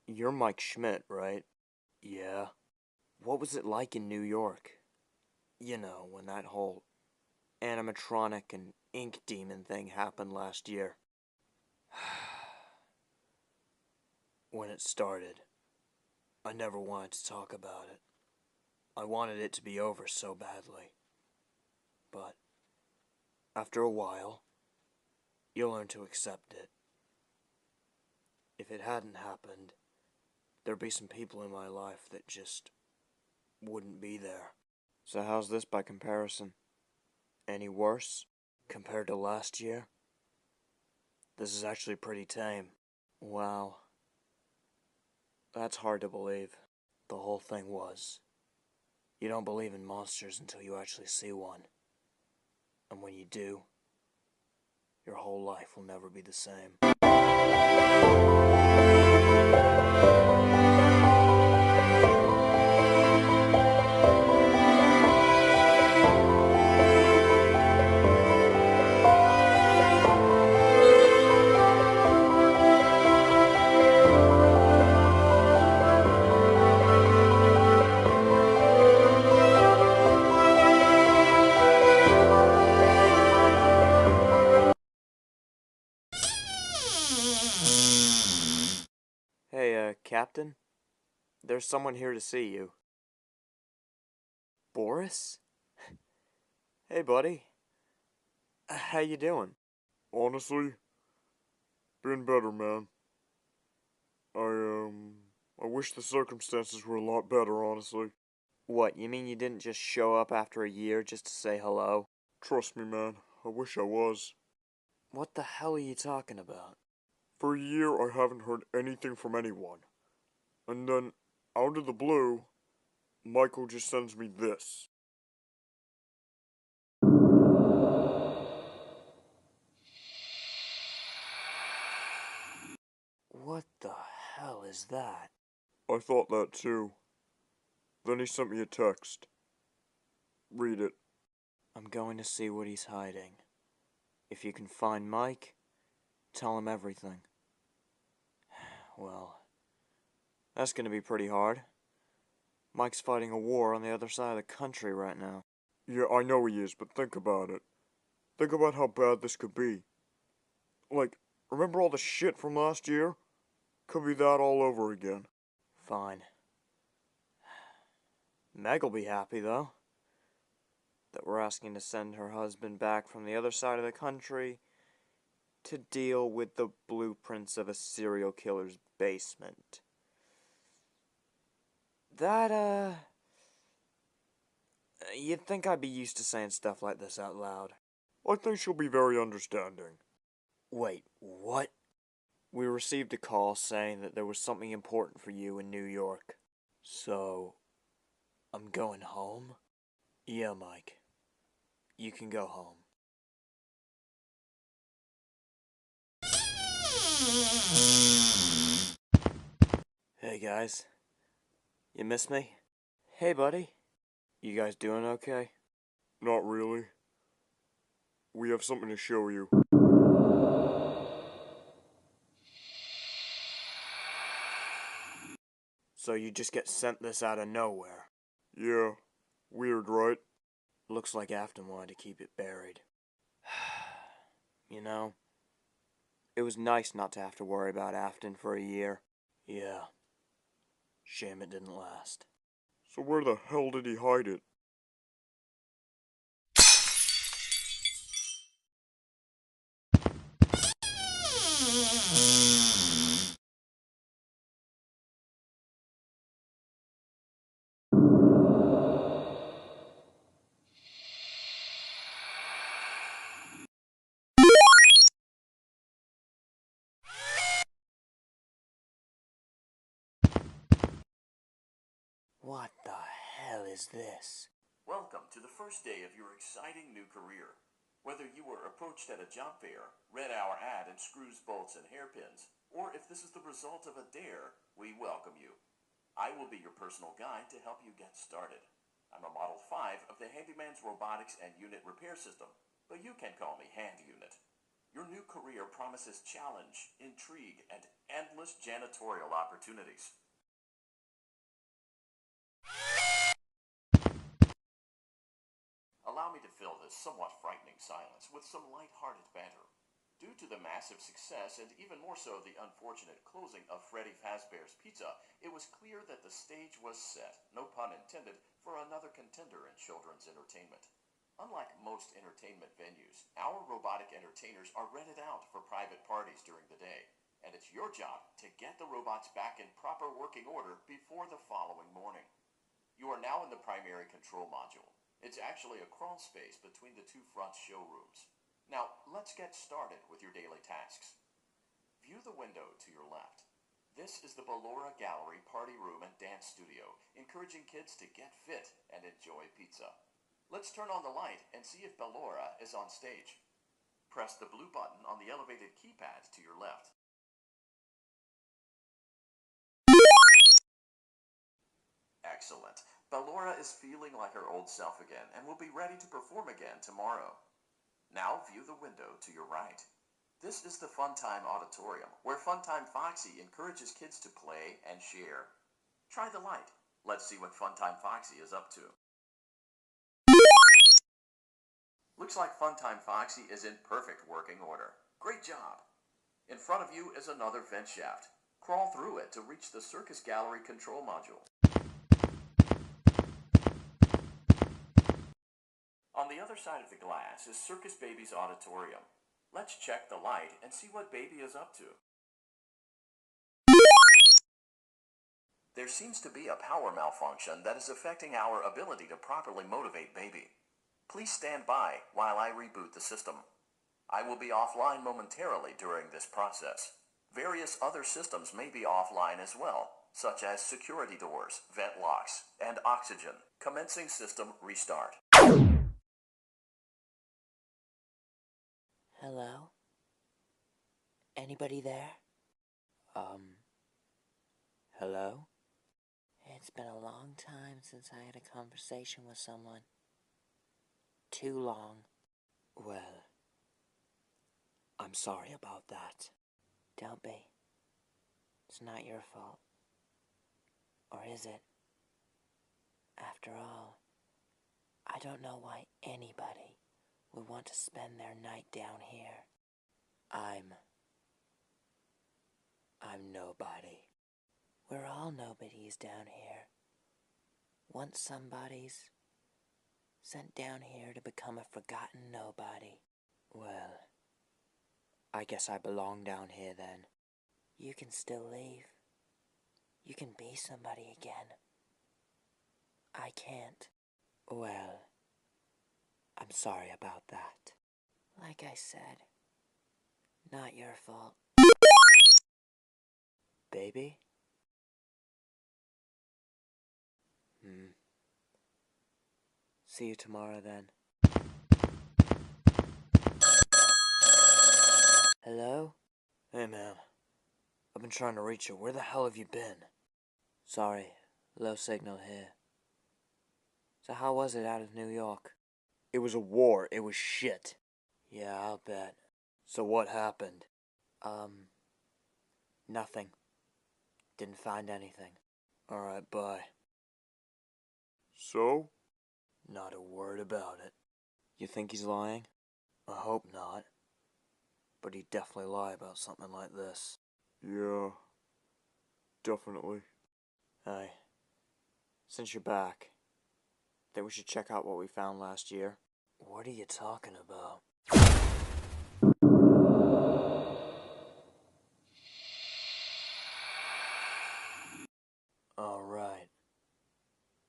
You're Mike Schmidt, right? Yeah. What was it like in New York? You know, when that whole animatronic and ink demon thing happened last year. When it started, I never wanted to talk about it. I wanted it to be over so badly. But after a while, you learn to accept it. If it hadn't happened, there'd be some people in my life that just wouldn't be there. So how's this by comparison? Any worse compared to last year? This is actually pretty tame. Wow. That's hard to believe. The whole thing was. You don't believe in monsters until you actually see one. And when you do, your whole life will never be the same. Hey, Captain? There's someone here to see you. Boris? Hey, buddy. How you doing? Honestly, been better, man. I wish the circumstances were a lot better, honestly. What, you mean you didn't just show up after a year just to say hello? Trust me, man, I wish I was. What the hell are you talking about? For a year, I haven't heard anything from anyone. And then, out of the blue, Michael just sends me this. What the hell is that? I thought that too. Then he sent me a text. Read it. I'm going to see what he's hiding. If you can find Mike, tell him everything. Well, that's gonna be pretty hard. Mike's fighting a war on the other side of the country right now. Yeah, I know he is, but think about it. Think about how bad this could be. Like, remember all the shit from last year? Could be that all over again. Fine. Meg'll be happy, though, that we're asking to send her husband back from the other side of the country to deal with the blueprints of a serial killer's basement. That, you'd think I'd be used to saying stuff like this out loud. I think she'll be very understanding. Wait, what? We received a call saying that there was something important for you in New York. So, I'm going home? Yeah, Mike. You can go home. Hey, guys. You miss me? Hey, buddy. You guys doing okay? Not really. We have something to show you. So you just get sent this out of nowhere? Yeah. Weird, right? Looks like Afton wanted to keep it buried. You know, it was nice not to have to worry about Afton for a year. Yeah. Shame it didn't last. So where the hell did he hide it? What the hell is this? Welcome to the first day of your exciting new career. Whether you were approached at a job fair, read our ad in screws, bolts, and hairpins, or if this is the result of a dare, we welcome you. I will be your personal guide to help you get started. I'm a Model 5 of the Handyman's Robotics and Unit Repair System, but you can call me Hand Unit. Your new career promises challenge, intrigue, and endless janitorial opportunities. Allow me to fill this somewhat frightening silence with some light-hearted banter. Due to the massive success, and even more so the unfortunate closing of Freddy Fazbear's Pizza, it was clear that the stage was set, no pun intended, for another contender in children's entertainment. Unlike most entertainment venues, our robotic entertainers are rented out for private parties during the day, and it's your job to get the robots back in proper working order before the following morning. You are now in the primary control module. It's actually a crawl space between the two front showrooms. Now, let's get started with your daily tasks. View the window to your left. This is the Ballora Gallery Party Room and Dance Studio, encouraging kids to get fit and enjoy pizza. Let's turn on the light and see if Ballora is on stage. Press the blue button on the elevated keypad to your left. Excellent. Ballora is feeling like her old self again and will be ready to perform again tomorrow. Now view the window to your right. This is the Funtime Auditorium, where Funtime Foxy encourages kids to play and share. Try the light. Let's see what Funtime Foxy is up to. Looks like Funtime Foxy is in perfect working order. Great job! In front of you is another vent shaft. Crawl through it to reach the Circus Gallery control module. On the other side of the glass is Circus Baby's auditorium. Let's check the light and see what Baby is up to. There seems to be a power malfunction that is affecting our ability to properly motivate Baby. Please stand by while I reboot the system. I will be offline momentarily during this process. Various other systems may be offline as well, such as security doors, vent locks, and oxygen. Commencing system restart. Hello? Anybody there? Hello? It's been a long time since I had a conversation with someone. Too long. Well, I'm sorry about that. Don't be. It's not your fault. Or is it? After all, I don't know why anybody would want to spend their night down here. I'm nobody. We're all nobodies down here. Once somebody's sent down here to become a forgotten nobody. Well, I guess I belong down here then. You can still leave. You can be somebody again. I can't. Well, I'm sorry about that. Like I said, not your fault. Baby? See you tomorrow then. Hello? Hey man, I've been trying to reach you. Where the hell have you been? Sorry, low signal here. So how was it out of New York? It was a war. It was shit. Yeah, I'll bet. So what happened? Nothing. Didn't find anything. Alright, bye. So? Not a word about it. You think he's lying? I hope not. But he'd definitely lie about something like this. Yeah. Definitely. Hey, since you're back, think we should check out what we found last year? What are you talking about? Alright.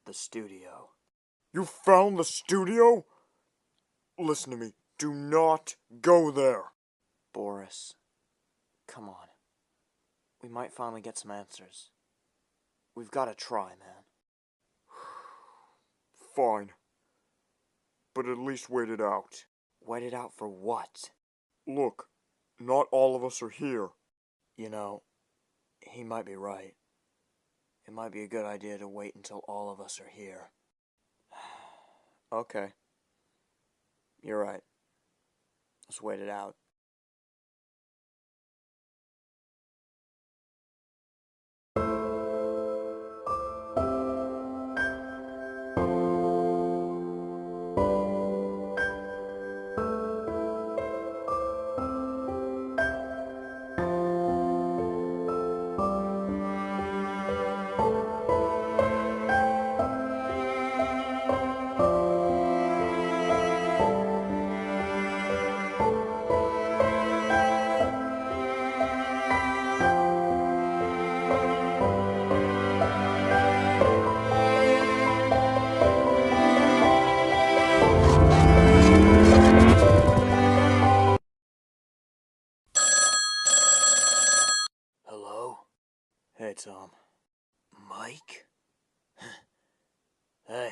The studio. You found the studio? Listen to me. Do not go there. Boris, come on. We might finally get some answers. We've got to try, man. Fine. But at least wait it out. Wait it out for what? Look, not all of us are here. You know, he might be right. It might be a good idea to wait until all of us are here. Okay. You're right. Let's wait it out. Hey, Tom. Mike? Hey,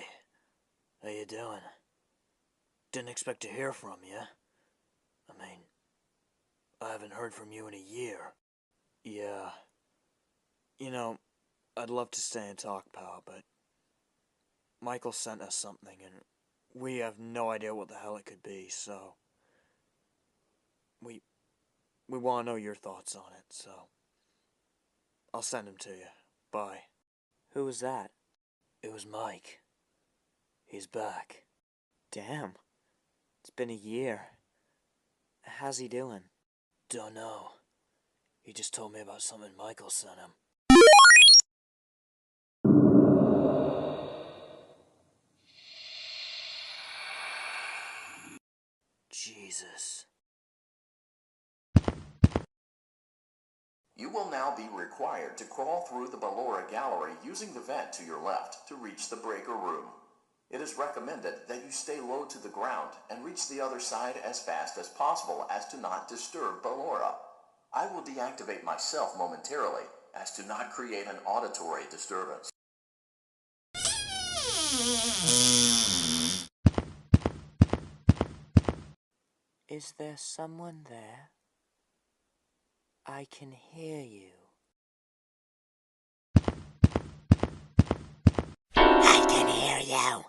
how you doing? Didn't expect to hear from you. I mean, I haven't heard from you in a year. Yeah. You know, I'd love to stay and talk, pal, but Michael sent us something, and we have no idea what the hell it could be, so we want to know your thoughts on it, so I'll send him to you. Bye. Who was that? It was Mike. He's back. Damn. It's been a year. How's he doing? Don't know. He just told me about something Michael sent him. Jesus. You will now be required to crawl through the Ballora Gallery using the vent to your left to reach the breaker room. It is recommended that you stay low to the ground and reach the other side as fast as possible as to not disturb Ballora. I will deactivate myself momentarily as to not create an auditory disturbance. Is there someone there? I can hear you. I can hear you.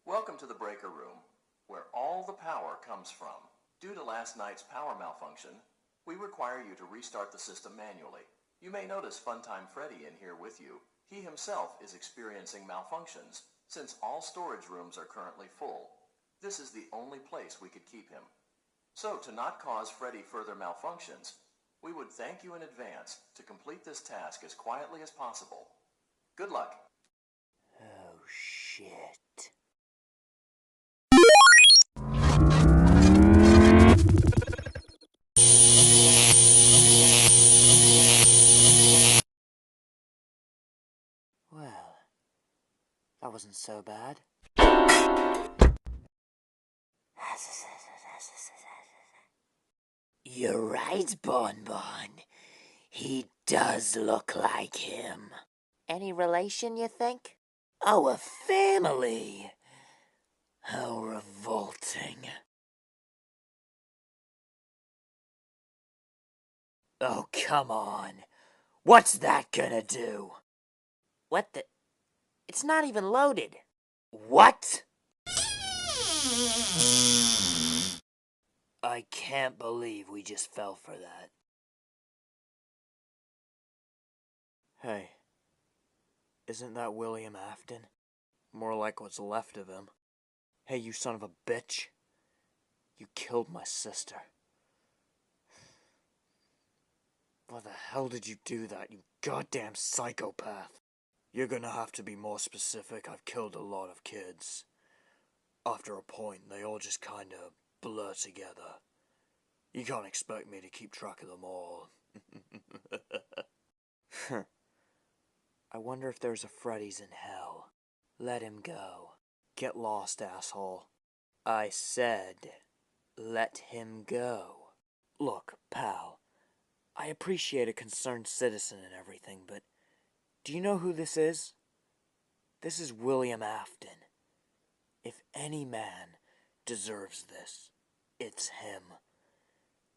Welcome to the breaker room, where all the power comes from. Due to last night's power malfunction, we require you to restart the system manually. You may notice Funtime Freddy in here with you. He himself is experiencing malfunctions, since all storage rooms are currently full. This is the only place we could keep him. So, to not cause Freddy further malfunctions, we would thank you in advance to complete this task as quietly as possible. Good luck. Oh, shit. Well, that wasn't so bad. You're right, Bonbon. He does look like him. Any relation, you think? Oh, a family! How revolting. Oh, come on. What's that gonna do? What the? It's not even loaded. What? I can't believe we just fell for that. Hey, isn't that William Afton? More like what's left of him. Hey, you son of a bitch. You killed my sister. Why the hell did you do that, you goddamn psychopath? You're gonna have to be more specific. I've killed a lot of kids. After a point, they all just kinda blur together. You can't expect me to keep track of them all. I wonder if there's a Freddy's in hell. Let him go. Get lost, asshole. I said, let him go. Look, pal, I appreciate a concerned citizen and everything, but do you know who this is? This is William Afton. If any man deserves this, it's him.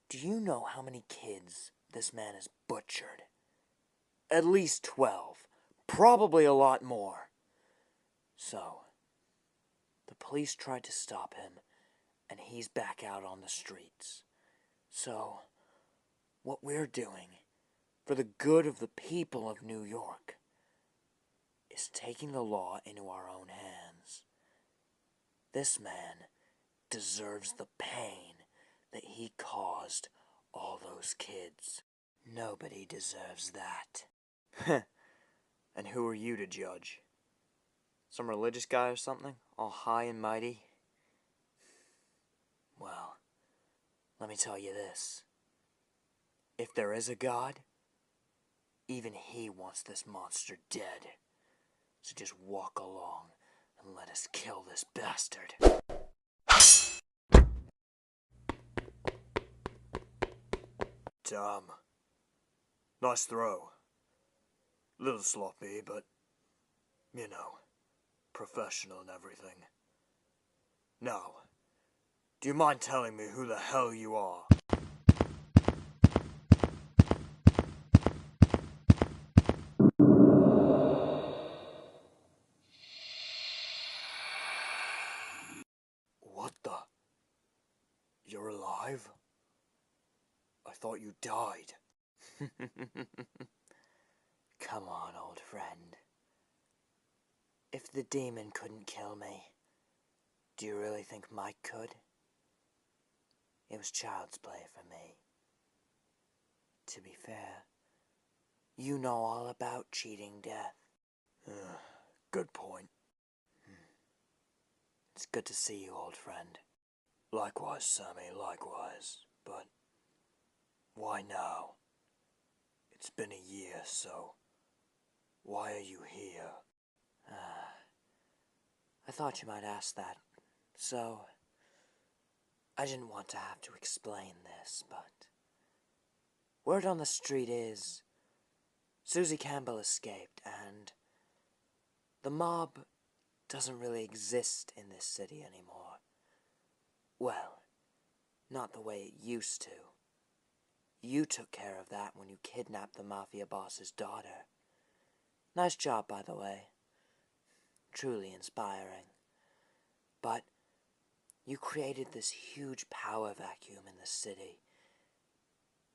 Do you know how many kids this man has butchered? At least 12. Probably a lot more. So, the police tried to stop him, and he's back out on the streets. So, what we're doing, for the good of the people of New York, is taking the law into our own hands. This man deserves the pain that he caused all those kids. Nobody deserves that. And who are you to judge? Some religious guy or something? All high and mighty? Well, let me tell you this. If there is a God, even he wants this monster dead. So just walk along and let us kill this bastard. Damn. Nice throw. Little sloppy, but, you know, professional and everything. Now, do you mind telling me who the hell you are? What the? You're alive? I thought you died. Come on, old friend. If the demon couldn't kill me, do you really think Mike could? It was child's play for me. To be fair, you know all about cheating death. Good point. It's good to see you, old friend. Likewise, Sammy, likewise. But why now? It's been a year, so why are you here? I thought you might ask that, so I didn't want to have to explain this, but word on the street is Susie Campbell escaped, and the mob doesn't really exist in this city anymore. Well, not the way it used to. You took care of that when you kidnapped the mafia boss's daughter. Nice job, by the way. Truly inspiring. But you created this huge power vacuum in the city,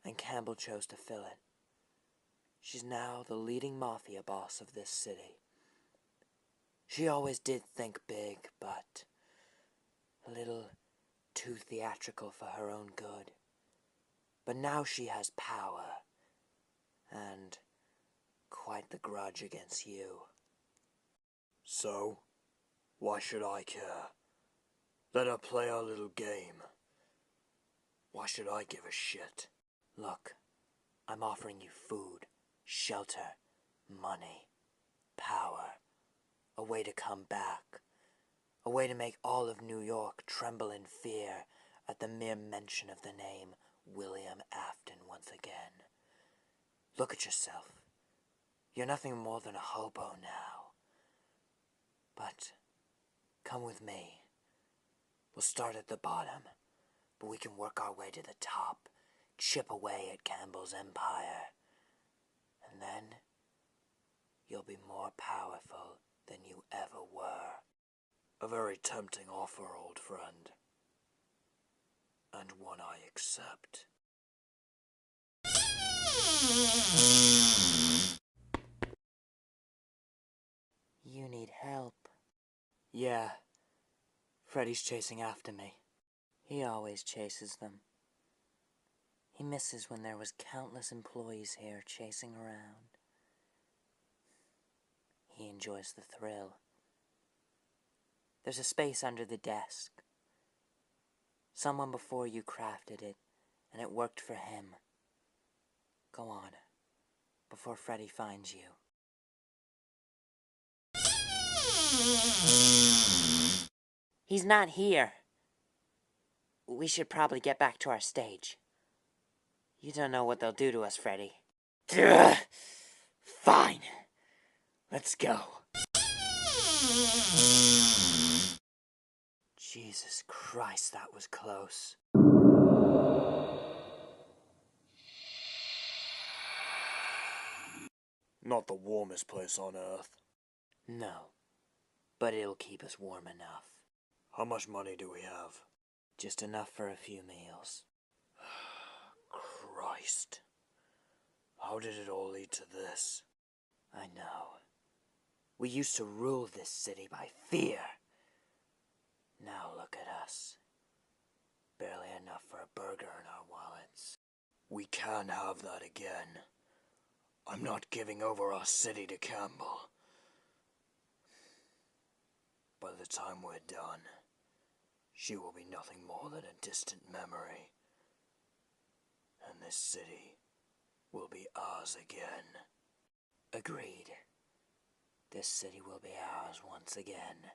and Campbell chose to fill it. She's now the leading mafia boss of this city. She always did think big, but a little too theatrical for her own good. But now she has power, and quite the grudge against you. So, why should I care? Let her play our little game. Why should I give a shit? Look, I'm offering you food, shelter, money, power, a way to come back, a way to make all of New York tremble in fear at the mere mention of the name William Afton once again. Look at yourself. You're nothing more than a hobo now. But come with me. We'll start at the bottom, but we can work our way to the top, chip away at Campbell's empire. And then you'll be more powerful than you ever were. A very tempting offer, old friend. And one I accept. You need help. Yeah. Freddy's chasing after me. He always chases them. He misses when there was countless employees here chasing around. He enjoys the thrill. There's a space under the desk. Someone before you crafted it, and it worked for him. Go on, before Freddy finds you. He's not here. We should probably get back to our stage. You don't know what they'll do to us, Freddy. Fine. Let's go. Jesus Christ, that was close. Not the warmest place on Earth. No, but it'll keep us warm enough. How much money do we have? Just enough for a few meals. Christ. How did it all lead to this? I know. We used to rule this city by fear. Now look at us. Barely enough for a burger in our wallets. We can have that again. I'm not giving over our city to Campbell. By the time we're done, she will be nothing more than a distant memory. And this city will be ours again. Agreed. This city will be ours once again.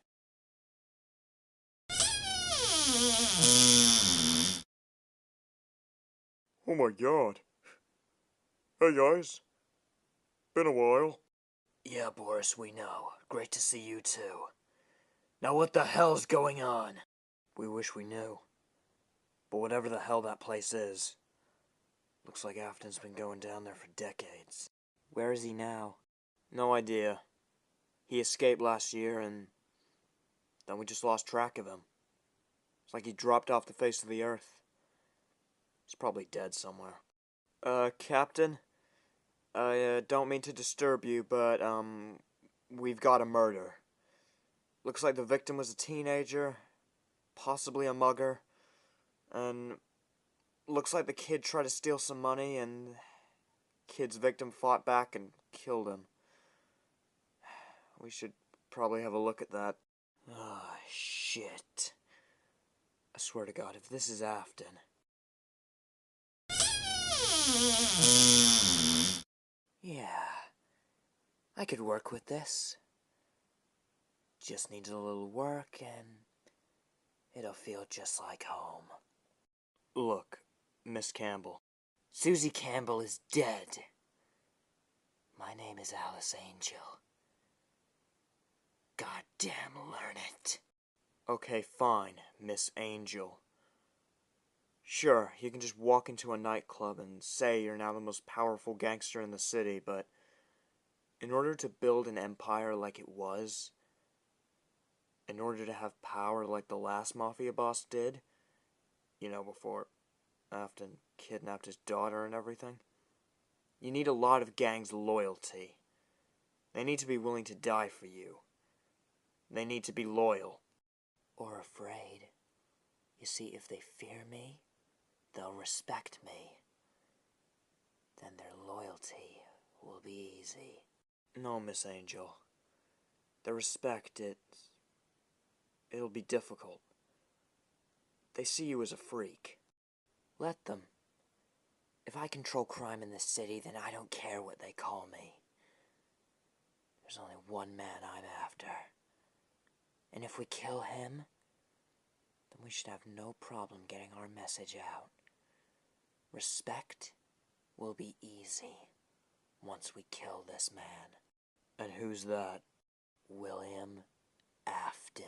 Oh my god. Hey guys. Been a while. Yeah, Boris, we know. Great to see you too. Now what the hell's going on? We wish we knew. But whatever the hell that place is, looks like Afton's been going down there for decades. Where is he now? No idea. He escaped last year and then we just lost track of him. It's like he dropped off the face of the earth. He's probably dead somewhere. Captain? I don't mean to disturb you, but, we've got a murder. Looks like the victim was a teenager, possibly a mugger, and looks like the kid tried to steal some money and kid's victim fought back and killed him. We should probably have a look at that. Ah, shit. I swear to God, if this is Afton... Yeah, I could work with this. Just needs a little work and it'll feel just like home. Look, Miss Campbell. Susie Campbell is dead. My name is Alice Angel. Goddamn learn it. Okay, fine, Miss Angel. Sure, you can just walk into a nightclub and say you're now the most powerful gangster in the city, but in order to build an empire like it was, in order to have power like the last mafia boss did, you know, before Afton kidnapped his daughter and everything, you need a lot of gang's loyalty. They need to be willing to die for you. They need to be loyal. Or afraid. You see, if they fear me, they'll respect me. Then their loyalty will be easy. No, Miss Angel. The respect, it'll be difficult. They see you as a freak. Let them. If I control crime in this city, then I don't care what they call me. There's only one man I'm after. And if we kill him, then we should have no problem getting our message out. Respect will be easy once we kill this man. And who's that? William Afton.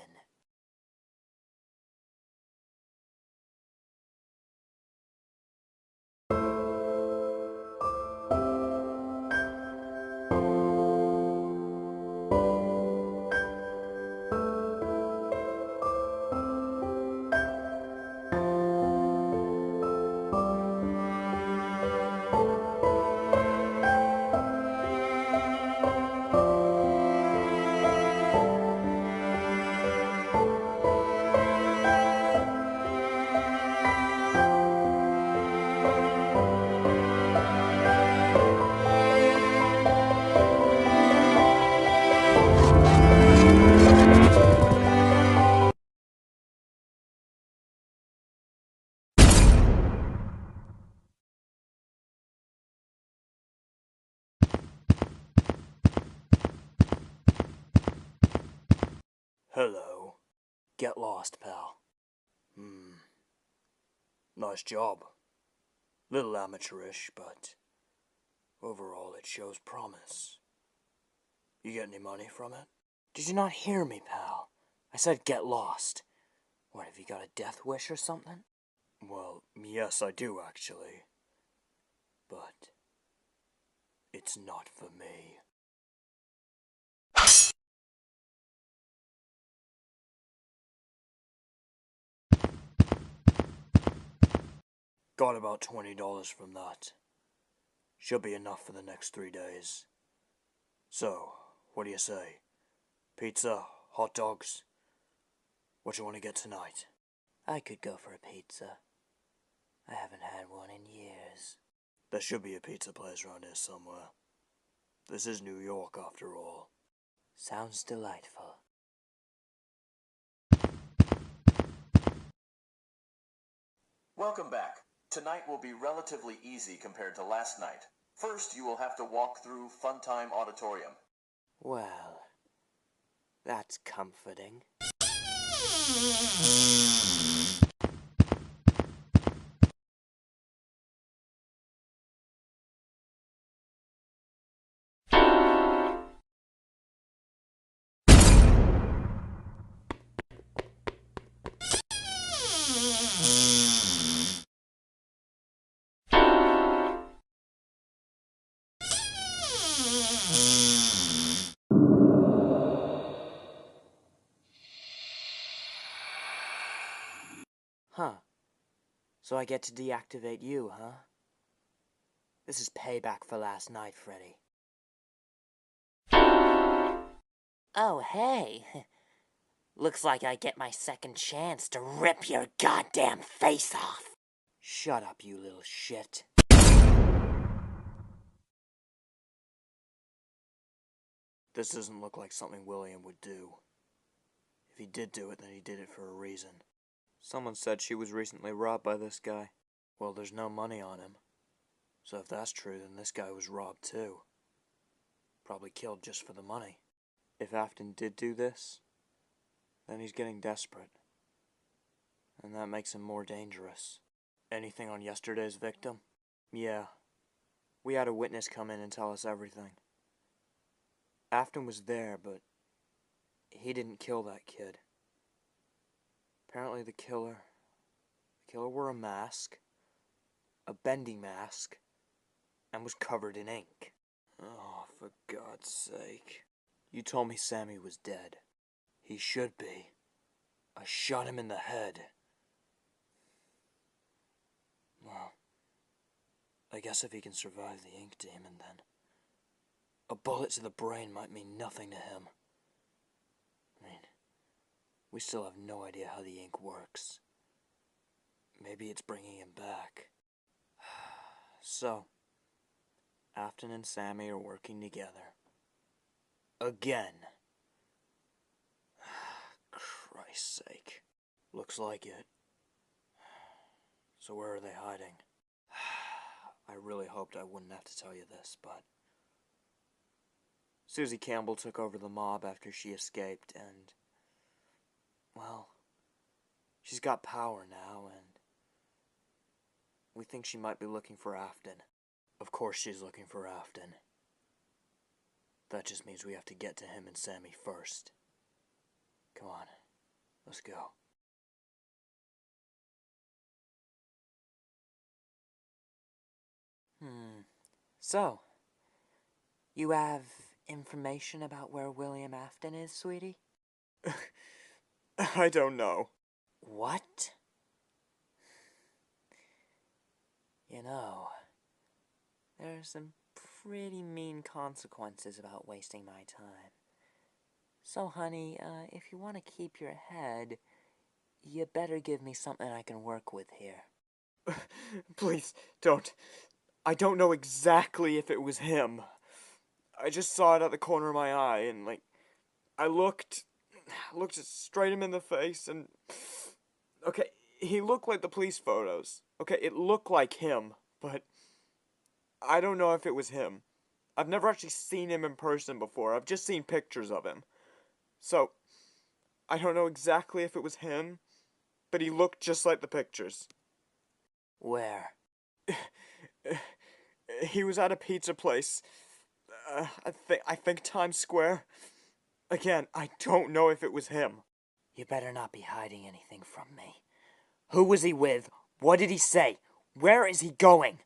Hello. Get lost, pal. Nice job. Little amateurish, but overall it shows promise. You get any money from it? Did you not hear me, pal? I said get lost. What, have you got a death wish or something? Well, yes, I do, actually. But it's not for me. Got about $20 from that. Should be enough for the next 3 days. So, what do you say? Pizza? Hot dogs? What you want to get tonight? I could go for a pizza. I haven't had one in years. There should be a pizza place around here somewhere. This is New York, after all. Sounds delightful. Welcome back. Tonight will be relatively easy compared to last night. First, you will have to walk through Funtime Auditorium. Well, that's comforting. Huh. So I get to deactivate you, huh? This is payback for last night, Freddy. Oh, hey. Looks like I get my second chance to rip your goddamn face off. Shut up, you little shit. This doesn't look like something William would do. If he did do it, then he did it for a reason. Someone said she was recently robbed by this guy. Well, there's no money on him. So if that's true, then this guy was robbed too. Probably killed just for the money. If Afton did do this, then he's getting desperate. And that makes him more dangerous. Anything on yesterday's victim? Yeah. We had a witness come in and tell us everything. Afton was there, but he didn't kill that kid. Apparently the killer wore a mask, a Bendy mask, and was covered in ink. Oh, for God's sake. You told me Sammy was dead. He should be. I shot him in the head. Well, I guess if he can survive the ink demon, then a bullet to the brain might mean nothing to him. I mean, we still have no idea how the ink works. Maybe it's bringing him back. So, Afton and Sammy are working together. Again. Christ's sake. Looks like it. So where are they hiding? I really hoped I wouldn't have to tell you this, but Susie Campbell took over the mob after she escaped, and, well, she's got power now, and we think she might be looking for Afton. Of course she's looking for Afton. That just means we have to get to him and Sammy first. Come on, let's go. So, you have information about where William Afton is, sweetie? I don't know. What? You know, there's some pretty mean consequences about wasting my time. So, honey, if you want to keep your head, you better give me something I can work with here. Please, don't. I don't know exactly if it was him. I just saw it at the corner of my eye, and, I looked straight him in the face, and, okay, he looked like the police photos. Okay, it looked like him, but I don't know if it was him. I've never actually seen him in person before. I've just seen pictures of him. So, I don't know exactly if it was him, but he looked just like the pictures. Where? He was at a pizza place. I think Times Square. Again, I don't know if it was him. You better not be hiding anything from me. Who was he with? What did he say? Where is he going?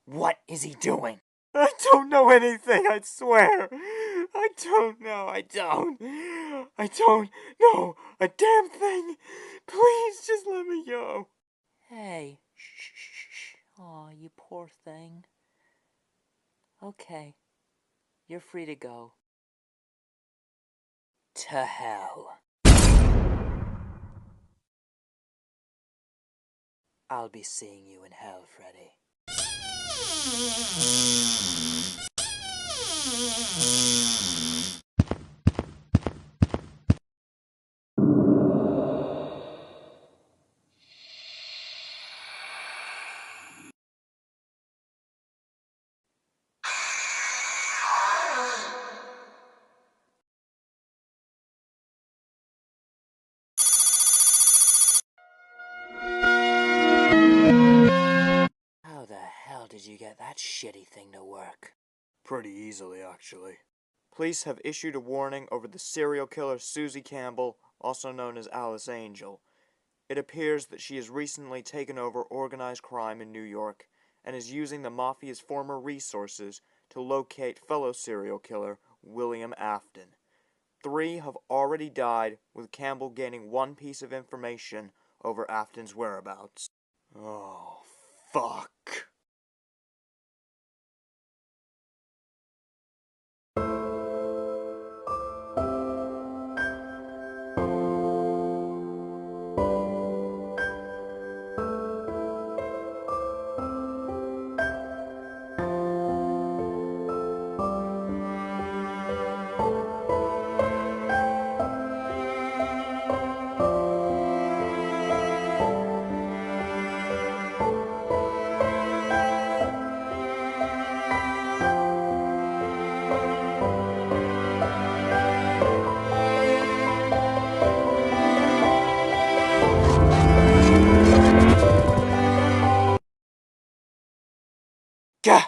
What is he doing? I don't know anything, I swear. I don't know, I don't know a damn thing. Please, just let me go. Hey. Shh. Aw, you poor thing. Okay. You're free to go. To hell. I'll be seeing you in hell, Freddy. How the hell did you get that shitty thing to work? Pretty easily, actually. Police have issued a warning over the serial killer Susie Campbell, also known as Alice Angel. It appears that she has recently taken over organized crime in New York and is using the Mafia's former resources to locate fellow serial killer William Afton. 3 have already died, with Campbell gaining one piece of information over Afton's whereabouts. Oh, fuck. Gah!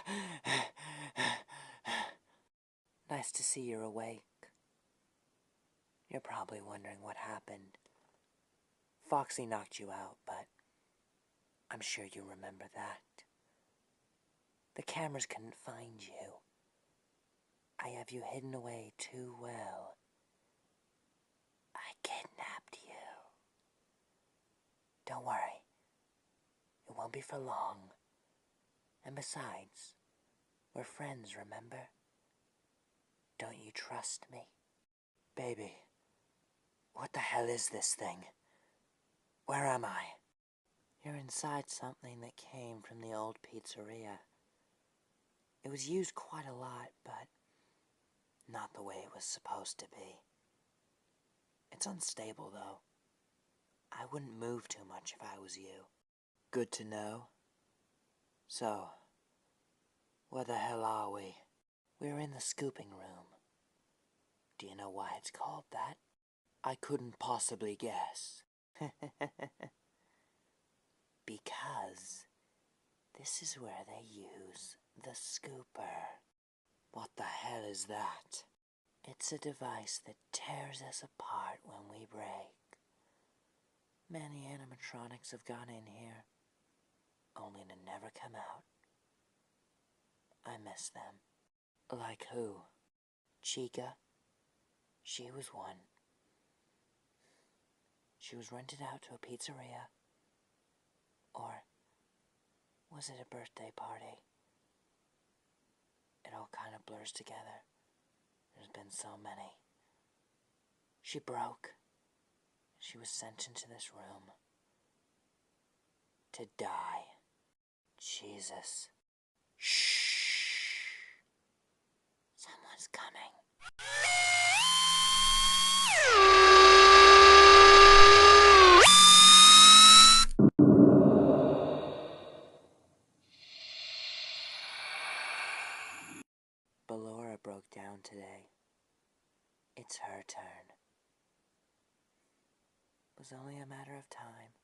Nice to see you're awake. You're probably wondering what happened. Foxy knocked you out, but I'm sure you remember that. The cameras couldn't find you. I have you hidden away too well. I kidnapped you. Don't worry. It won't be for long. And besides, we're friends, remember? Don't you trust me? Baby, what the hell is this thing? Where am I? You're inside something that came from the old pizzeria. It was used quite a lot, but not the way it was supposed to be. It's unstable, though. I wouldn't move too much if I was you. Good to know. So, where the hell are we? We're in the scooping room. Do you know why it's called that? I couldn't possibly guess. Because this is where they use the scooper. What the hell is that? It's a device that tears us apart when we break. Many animatronics have gone in here, only to never come out. I miss them. Like who? Chica? She was one. She was rented out to a pizzeria. Or was it a birthday party? It all kind of blurs together. There's been so many. She broke. She was sent into this room. To die. Jesus. Shh. Someone's coming. Ballora broke down today. It's her turn. It was only a matter of time.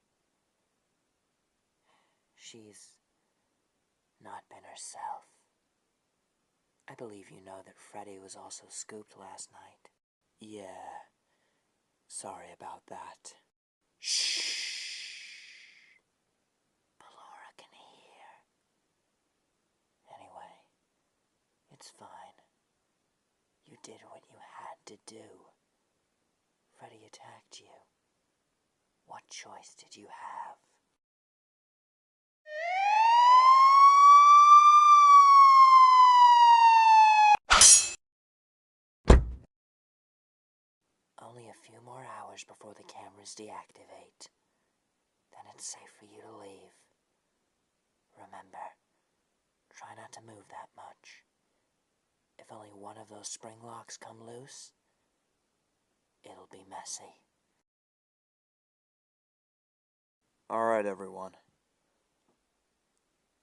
She's not been herself. I believe you know that Freddy was also scooped last night. Yeah. Sorry about that. Shh. Ballora can hear. Anyway, it's fine. You did what you had to do. Freddy attacked you. What choice did you have? Only a few more hours before the cameras deactivate. Then it's safe for you to leave. Remember, try not to move that much. If only one of those spring locks come loose, it'll be messy. Alright, everyone.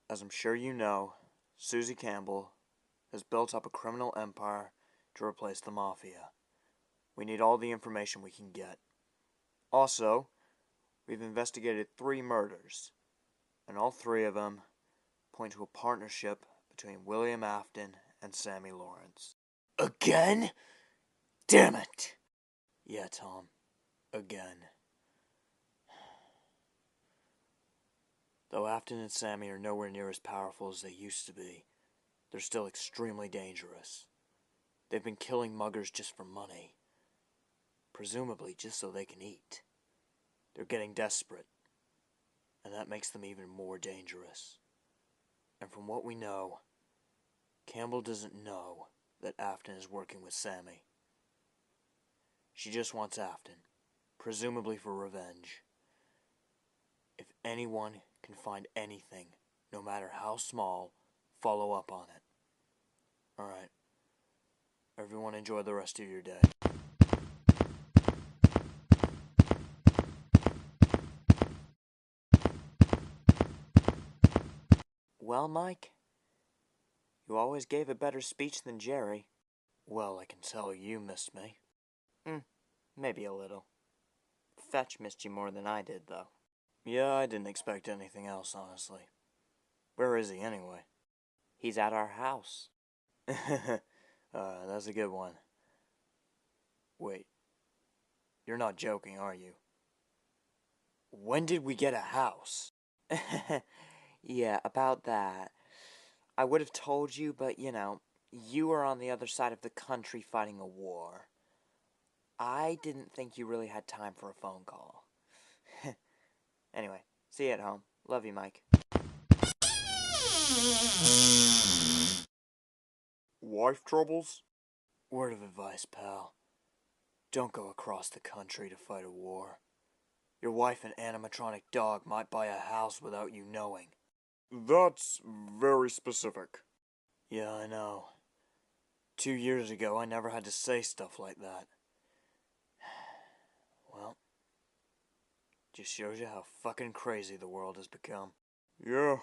As I'm sure you know, Susie Campbell has built up a criminal empire to replace the Mafia. We need all the information we can get. Also, we've investigated 3 murders, and all 3 of them point to a partnership between William Afton and Sammy Lawrence. Again? Damn it! Yeah, Tom. Again. Though Afton and Sammy are nowhere near as powerful as they used to be, they're still extremely dangerous. They've been killing muggers just for money. Presumably just so they can eat. They're getting desperate, and that makes them even more dangerous. And from what we know, Campbell doesn't know that Afton is working with Sammy. She just wants Afton, presumably for revenge. If anyone can find anything, no matter how small, follow up on it. Alright. Everyone enjoy the rest of your day. Well, Mike, you always gave a better speech than Jerry. Well, I can tell you missed me. Maybe a little. Fetch missed you more than I did, though. Yeah, I didn't expect anything else, honestly. Where is he, anyway? He's at our house. That's a good one. Wait. You're not joking, are you? When did we get a house? Yeah, about that. I would have told you, but you were on the other side of the country fighting a war. I didn't think you really had time for a phone call. Anyway, see you at home. Love you, Mike. Wife troubles? Word of advice, pal. Don't go across the country to fight a war. Your wife and animatronic dog might buy a house without you knowing. That's very specific. Yeah, I know. 2 years ago, I never had to say stuff like that. Well, just shows you how fucking crazy the world has become. Yeah,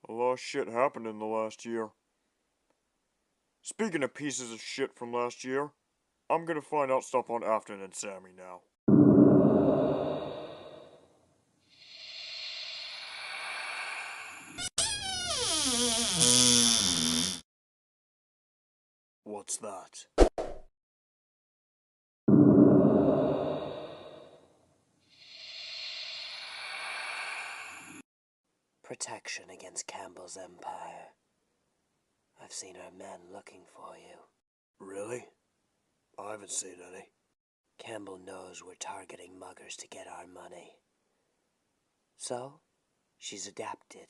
a lot of shit happened in the last year. Speaking of pieces of shit from last year, I'm gonna find out stuff on Afton and Sammy now. What's that? Protection against Campbell's empire. I've seen our men looking for you. Really? I haven't seen any. Campbell knows we're targeting muggers to get our money. So, she's adapted.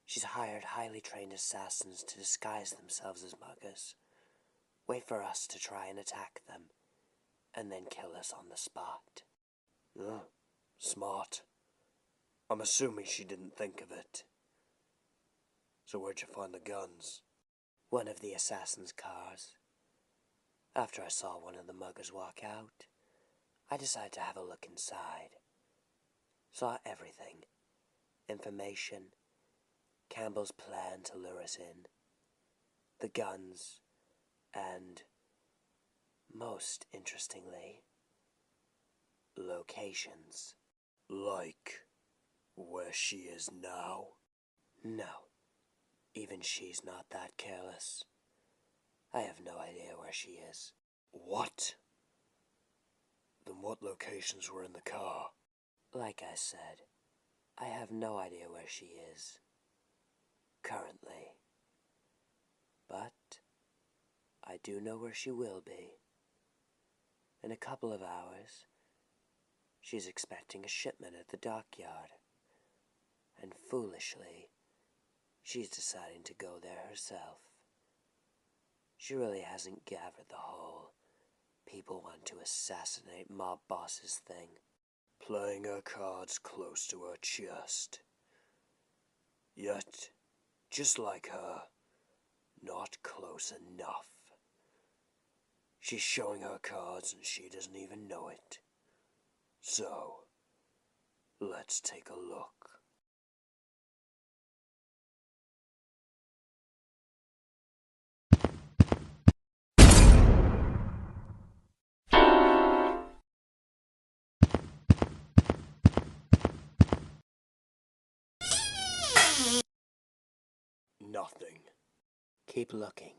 She's hired highly trained assassins to disguise themselves as muggers, wait for us to try and attack them, and then kill us on the spot. Smart. I'm assuming she didn't think of it. So where'd you find the guns? One of the assassin's cars. After I saw one of the muggers walk out, I decided to have a look inside. Saw everything. Information, Campbell's plan to lure us in, the guns, and, most interestingly, locations. Like where she is now? No, even she's not that careless. I have no idea where she is. What? Then what locations were in the car? Like I said, I have no idea where she is. Currently. But I do know where she will be. In a couple of hours, she's expecting a shipment at the dockyard. And foolishly, she's deciding to go there herself. She really hasn't gathered the whole people want to assassinate mob bosses thing. Playing her cards close to her chest. Yet, just like her, not close enough. She's showing her cards and she doesn't even know it. So, let's take a look. Nothing. Keep looking.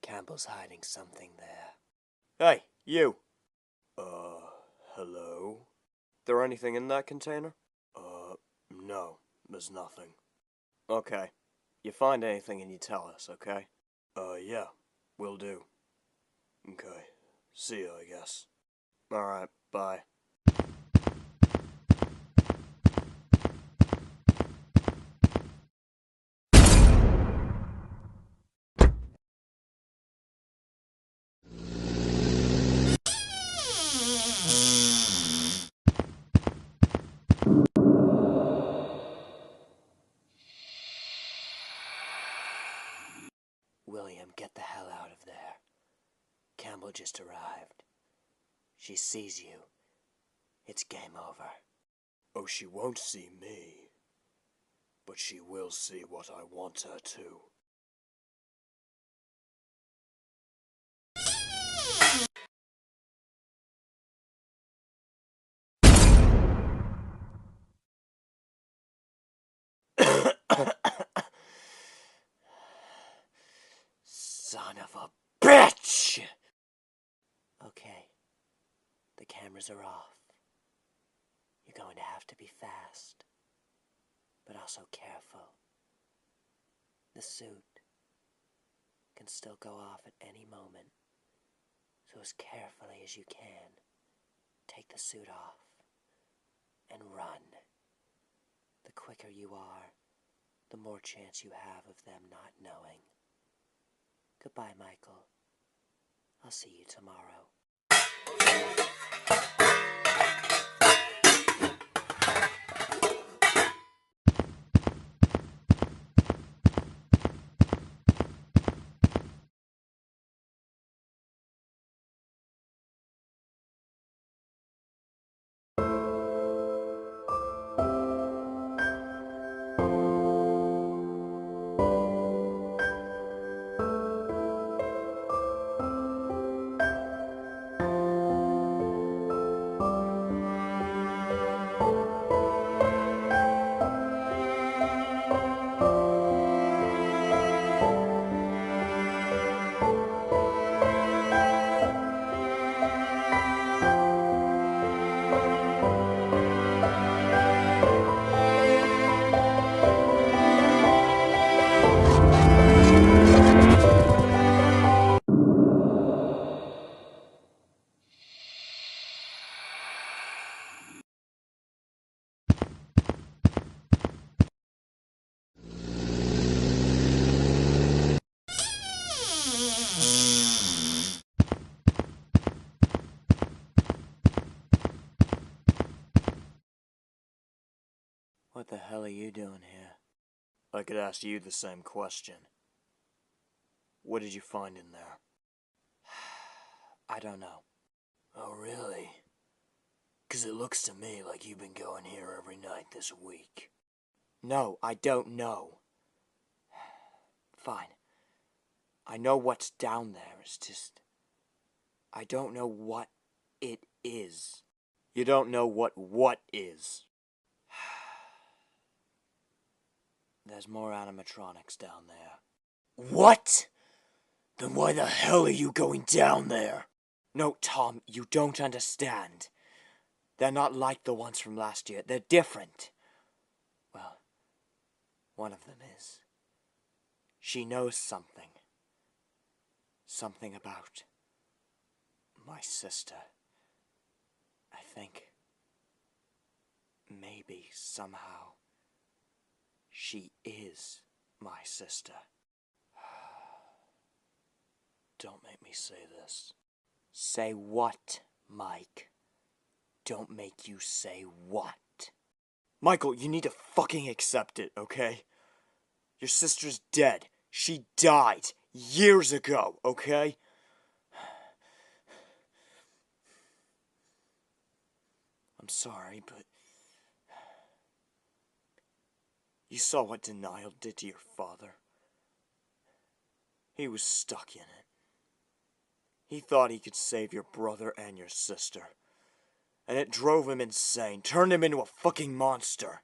Campbell's hiding something there. Hey, you. Hello? There anything in that container? No, there's nothing. Okay. You find anything and you tell us, okay? Yeah, will do. Okay, see you, I guess. Alright, bye. William, get the hell out of there. Campbell just arrived. She sees you. It's game over. Oh, she won't see me. But she will see what I want her to. Son of a bitch! Okay. The cameras are off. You're going to have to be fast. But also careful. The suit can still go off at any moment. So as carefully as you can, take the suit off and run. The quicker you are, the more chance you have of them not knowing. Goodbye, Michael. I'll see you tomorrow. What the hell are you doing here? I could ask you the same question. What did you find in there? I don't know. Oh, really? 'Cause it looks to me like you've been going here every night this week. No, I don't know. Fine. I know what's down there. It's just... I don't know what it is. You don't know what is. There's more animatronics down there. What? Then why the hell are you going down there? No, Tom, you don't understand. They're not like the ones from last year. They're different. Well, one of them is. She knows something. Something about my sister. I think maybe somehow she is my sister. Don't make me say this. Say what, Mike? Don't make you say what? Michael, you need to fucking accept it, okay? Your sister's dead. She died years ago, okay? I'm sorry, but you saw what denial did to your father. He was stuck in it. He thought he could save your brother and your sister. And it drove him insane, turned him into a fucking monster.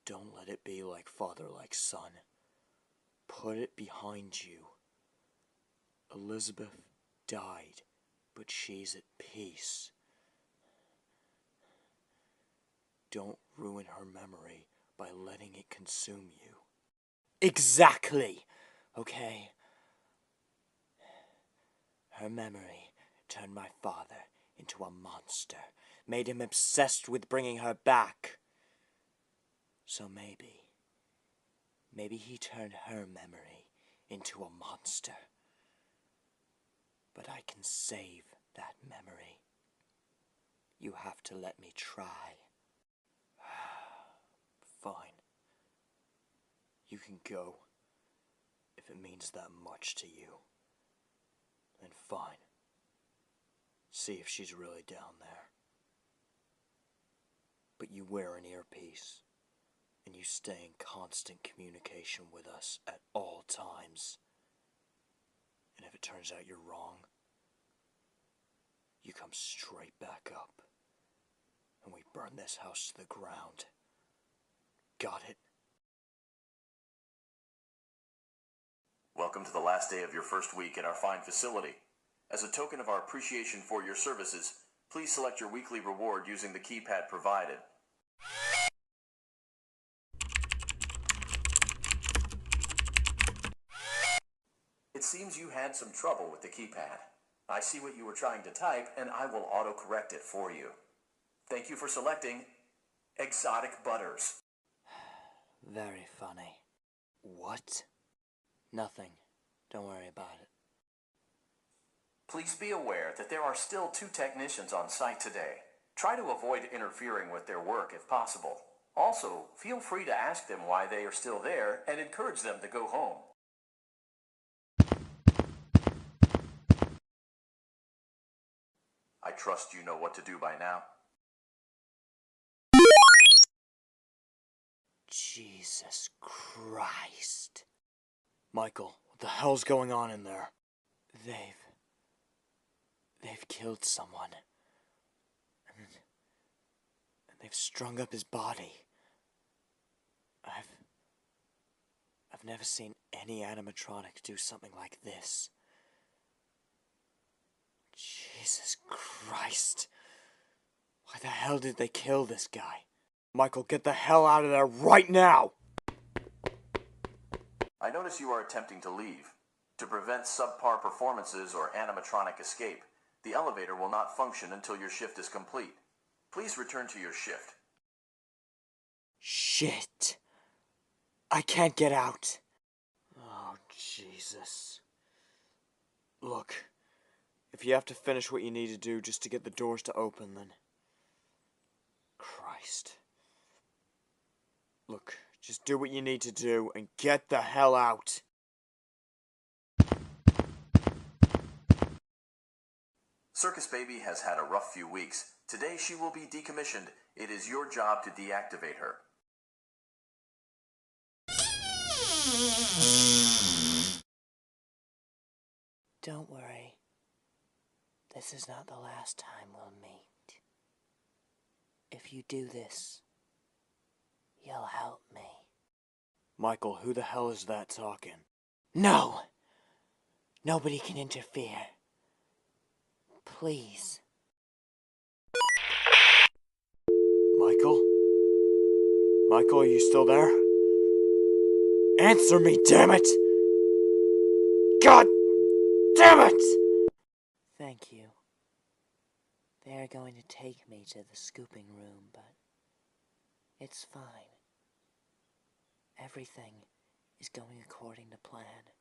Don't let it be like father, like son. Put it behind you. Elizabeth died, but she's at peace. Don't ruin her memory by letting it consume you. Exactly! Okay? Her memory turned my father into a monster, made him obsessed with bringing her back. So maybe he turned her memory into a monster. But I can save that memory. You have to let me try. Fine. You can go. If it means that much to you, then fine. See if she's really down there. But you wear an earpiece, and you stay in constant communication with us at all times. And if it turns out you're wrong, you come straight back up, and we burn this house to the ground. Got it? Welcome to the last day of your first week at our fine facility. As a token of our appreciation for your services, please select your weekly reward using the keypad provided. It seems you had some trouble with the keypad. I see what you were trying to type, and I will auto-correct it for you. Thank you for selecting Exotic Butters. Very funny. What? Nothing. Don't worry about it. Please be aware that there are still 2 technicians on site today. Try to avoid interfering with their work if possible. Also, feel free to ask them why they are still there and encourage them to go home. I trust you know what to do by now. Jesus Christ. Michael, what the hell's going on in there? They've killed someone. And they've strung up his body. I've never seen any animatronic do something like this. Jesus Christ. Why the hell did they kill this guy? Michael, get the hell out of there right now! I notice you are attempting to leave. To prevent subpar performances or animatronic escape, the elevator will not function until your shift is complete. Please return to your shift. Shit. I can't get out. Oh, Jesus. Look, if you have to finish what you need to do just to get the doors to open, then... Christ. Look, just do what you need to do and get the hell out. Circus Baby has had a rough few weeks. Today she will be decommissioned. It is your job to deactivate her. Don't worry. This is not the last time we'll meet. If you do this, you'll help me. Michael, who the hell is that talking? No! Nobody can interfere. Please. Michael? Michael, are you still there? Answer me, damn it! God damn it! Thank you. They are going to take me to the scooping room, but it's fine. Everything is going according to plan.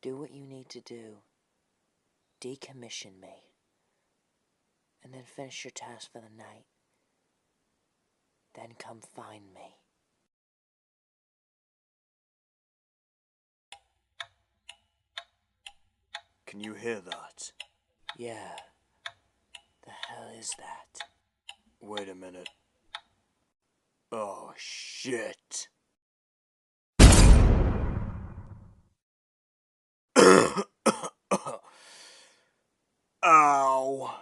Do what you need to do. Decommission me. And then finish your task for the night. Then come find me. Can you hear that? Yeah. The hell is that? Wait a minute. Oh, shit. Ow.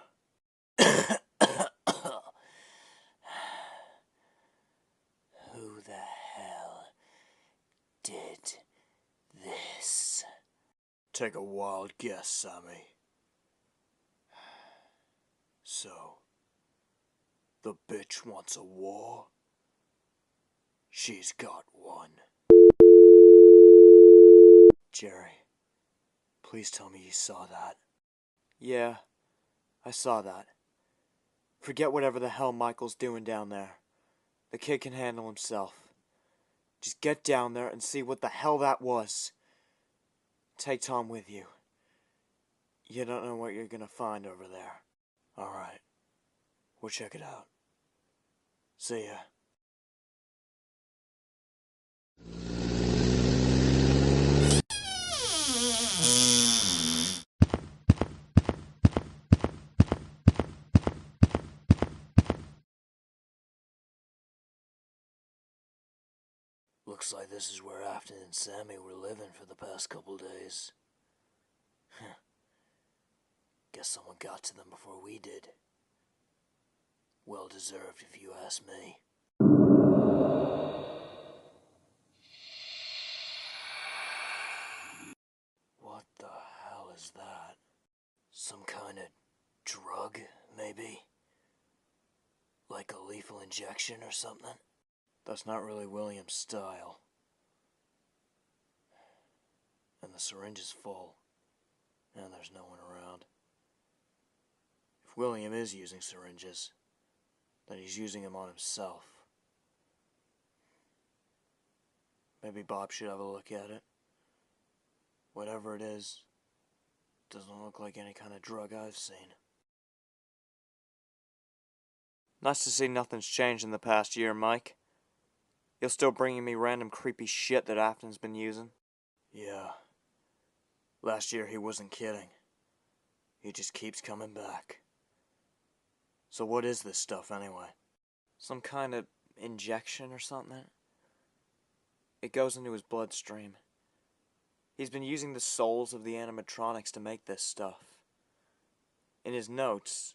Who the hell did this? Take a wild guess, Sammy. So, the bitch wants a war? She's got one. Jerry, please tell me you saw that. Yeah, I saw that. Forget whatever the hell Michael's doing down there. The kid can handle himself. Just get down there and see what the hell that was. Take Tom with you. You don't know what you're gonna find over there. Alright. We'll check it out. See ya. Looks like this is where Afton and Sammy were living for the past couple days. Guess someone got to them before we did. Well deserved, if you ask me. What the hell is that? Some kind of drug, maybe? Like a lethal injection or something? That's not really William's style. And the syringe is full. And there's no one around. If William is using syringes, then he's using them on himself. Maybe Bob should have a look at it. Whatever it is, doesn't look like any kind of drug I've seen. Nice to see nothing's changed in the past year, Mike. You're still bringing me random creepy shit that Afton's been using? Yeah. Last year he wasn't kidding. He just keeps coming back. So what is this stuff anyway? Some kind of injection or something? It goes into his bloodstream. He's been using the souls of the animatronics to make this stuff. In his notes,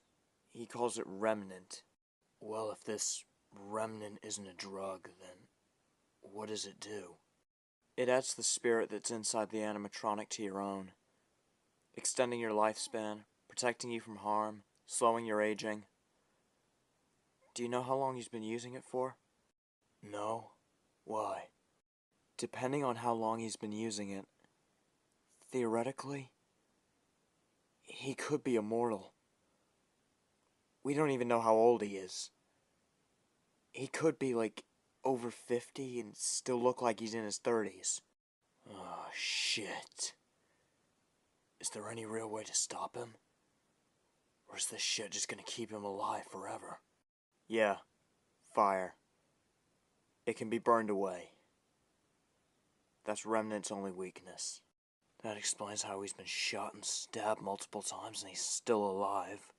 he calls it remnant. Well, if this remnant isn't a drug, then what does it do? It adds the spirit that's inside the animatronic to your own, extending your lifespan, protecting you from harm, slowing your aging. Do you know how long he's been using it for? No. Why? Depending on how long he's been using it, theoretically, he could be immortal. We don't even know how old he is. He could be like over 50 and still look like he's in his 30s. Oh, shit. Is there any real way to stop him? Or is this shit just gonna keep him alive forever? Yeah, fire. It can be burned away. That's Remnant's only weakness. That explains how he's been shot and stabbed multiple times and he's still alive.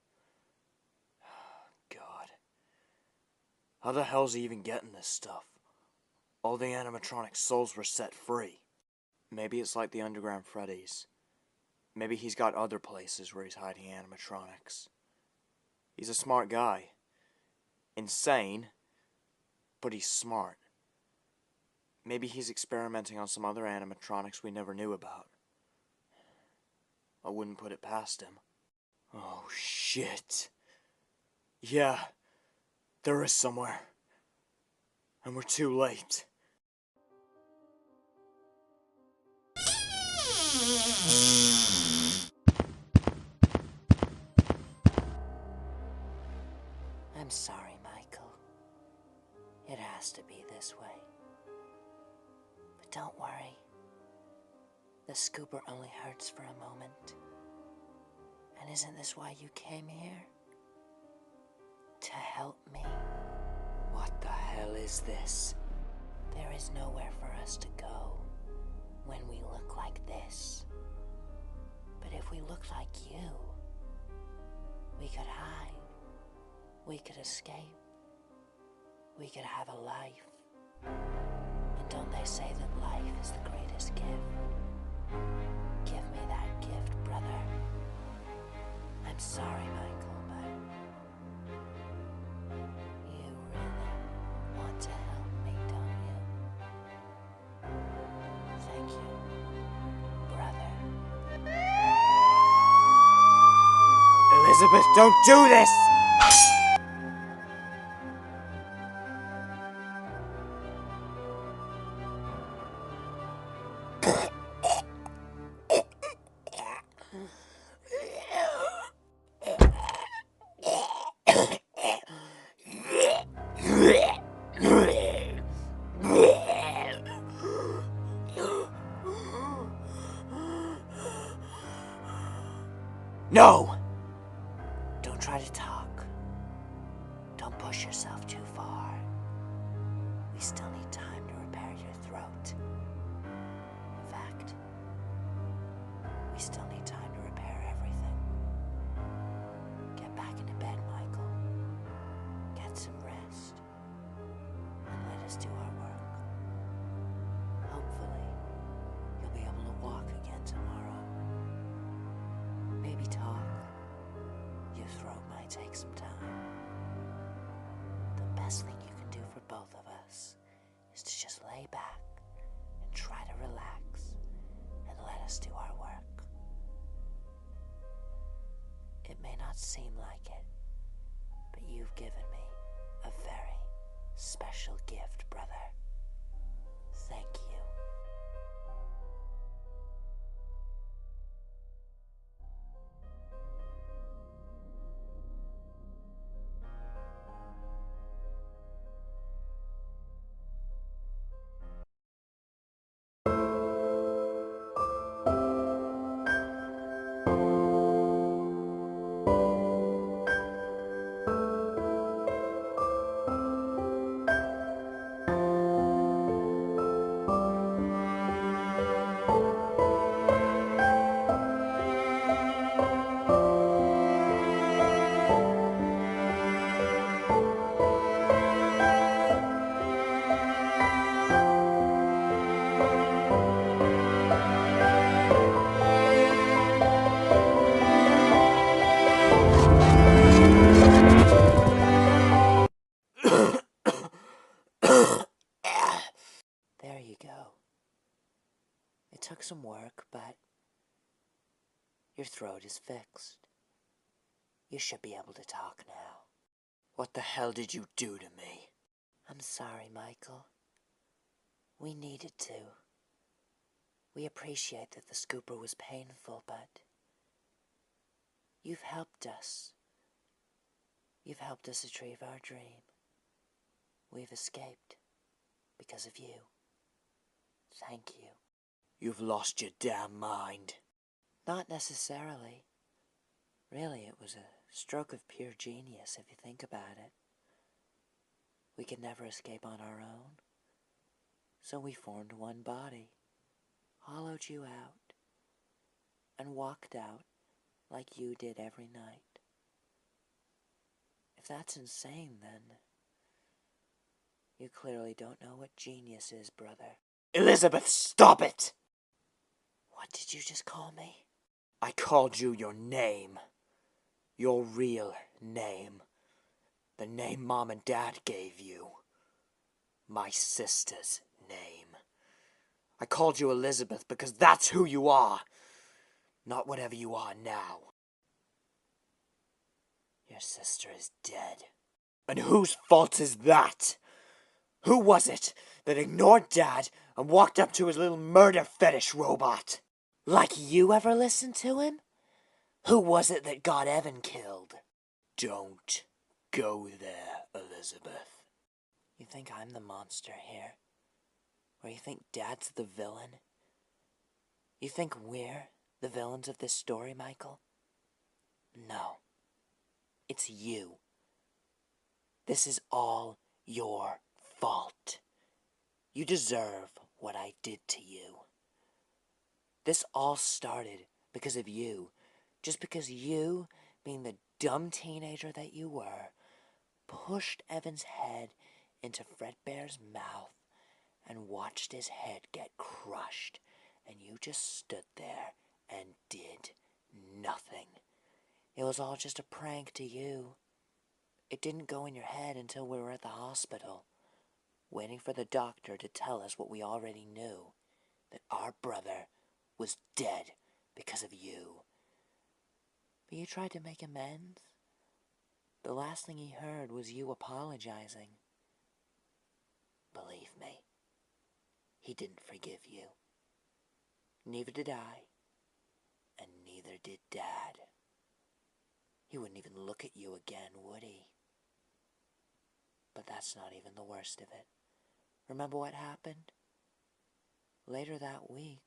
God. How the hell's he even getting this stuff? All the animatronic souls were set free. Maybe it's like the underground Freddy's. Maybe he's got other places where he's hiding animatronics. He's a smart guy. Insane, but he's smart. Maybe he's experimenting on some other animatronics we never knew about. I wouldn't put it past him. Oh, shit. Yeah, there is somewhere. And we're too late. I'm sorry, Michael. It has to be this way. But don't worry. The scooper only hurts for a moment. And isn't this why you came here? To help me? What the hell is this? There is nowhere for us to go when we look like this. But if we look like you, we could hide. We could escape. We could have a life. And don't they say that life is the greatest gift? Give me that gift, brother. I'm sorry, Michael, but you really want to help me, don't you? Thank you, brother. Elizabeth, don't do this! No! Don't try to talk. Don't push yourself too far. We still need time to repair your throat. We still need time to repair everything. Get back into bed, Michael. Get some rest. And let us do our work. Hopefully, you'll be able to walk again tomorrow. Maybe talk. Your throat might take some time. The best thing you can do for both of us is to just lay back and try to relax and let us do our work. It may not seem like it, but you've given me a very special gift, brother. Thank you. There you go. It took some work, but your throat is fixed. You should be able to talk now. What the hell did you do to me? I'm sorry, Michael. We needed to. We appreciate that the scooper was painful, but you've helped us. You've helped us achieve our dream. We've escaped because of you. Thank you. You've lost your damn mind. Not necessarily. Really, it was a stroke of pure genius if you think about it. We could never escape on our own. So we formed one body, hollowed you out, and walked out like you did every night. If that's insane, then you clearly don't know what genius is, brother. Elizabeth, stop it! What did you just call me? I called you your name. Your real name. The name Mom and Dad gave you. My sister's name. I called you Elizabeth because that's who you are. Not whatever you are now. Your sister is dead. And whose fault is that? Who was it that ignored Dad and walked up to his little murder fetish robot? Like you ever listened to him? Who was it that got Evan killed? Don't go there, Elizabeth. You think I'm the monster here? Or you think Dad's the villain? You think we're the villains of this story, Michael? No. It's you. This is all your fault. You deserve what I did to you. This all started because of you. Just because you, being the dumb teenager that you were, pushed Evan's head into Fredbear's mouth and watched his head get crushed, and you just stood there and did nothing. It was all just a prank to you. It didn't go in your head until we were at the hospital, waiting for the doctor to tell us what we already knew, that our brother was dead because of you. But you tried to make amends. The last thing he heard was you apologizing. Believe me, he didn't forgive you. Neither did I, and neither did Dad. He wouldn't even look at you again, would he? But that's not even the worst of it. Remember what happened? Later that week,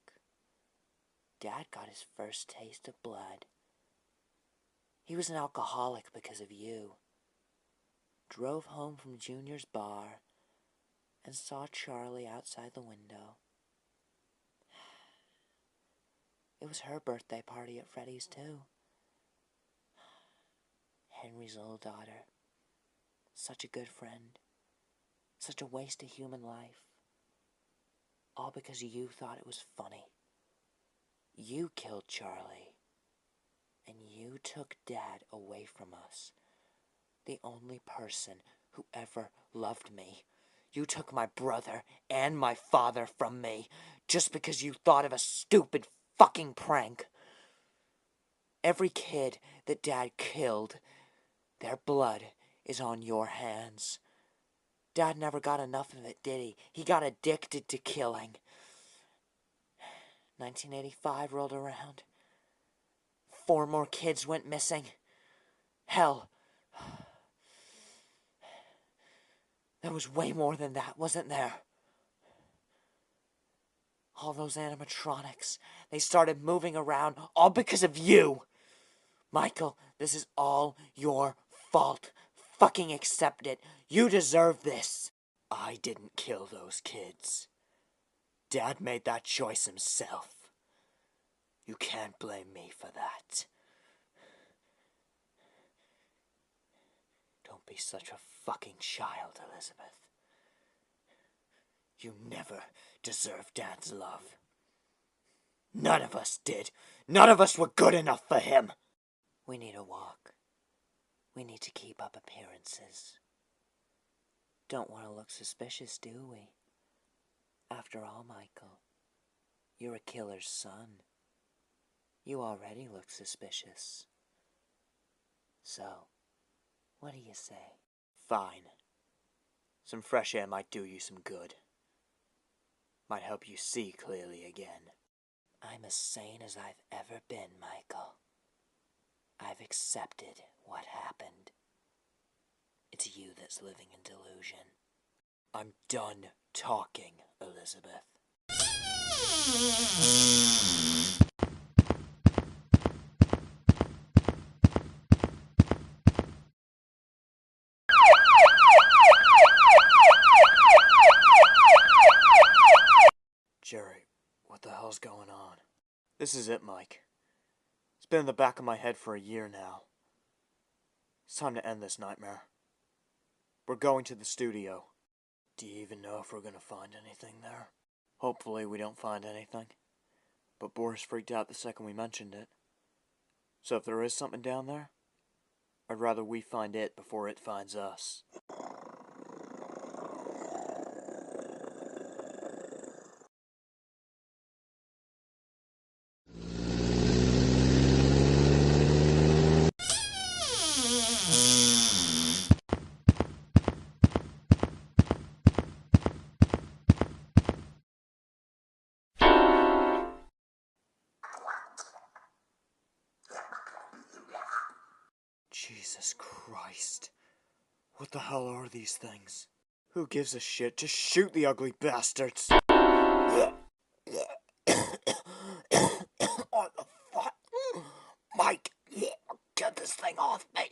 Dad got his first taste of blood. He was an alcoholic because of you. Drove home from Junior's bar and saw Charlie outside the window. It was her birthday party at Freddy's, too. Henry's little daughter. Such a good friend. Such a waste of human life. All because you thought it was funny. You killed Charlie. And you took Dad away from us. The only person who ever loved me. You took my brother and my father from me just because you thought of a stupid fucking prank. Every kid that Dad killed, their blood is on your hands. Dad never got enough of it, did he? He got addicted to killing. 1985 rolled around. 4 more kids went missing. Hell, there was way more than that, wasn't there? All those animatronics, they started moving around all because of you. Michael, this is all your fault. Fucking accept it. You deserve this. I didn't kill those kids. Dad made that choice himself. You can't blame me for that. Don't be such a fucking child, Elizabeth. You never deserved Dad's love. None of us did. None of us were good enough for him. We need a walk. We need to keep up appearances. Don't want to look suspicious, do we? After all, Michael, you're a killer's son. You already look suspicious. So, what do you say? Fine. Some fresh air might do you some good. Might help you see clearly again. I'm as sane as I've ever been, Michael. I've accepted what happened. It's you that's living in delusion. I'm done talking, Elizabeth. Jerry, what the hell's going on? This is it, Mike. It's been in the back of my head for a year now. It's time to end this nightmare. We're going to the studio. Do you even know if we're gonna find anything there? Hopefully we don't find anything. But Boris freaked out the second we mentioned it. So if there is something down there, I'd rather we find it before it finds us. Jesus Christ. What the hell are these things? Who gives a shit? Just shoot the ugly bastards! What the fuck? Mike, get this thing off me!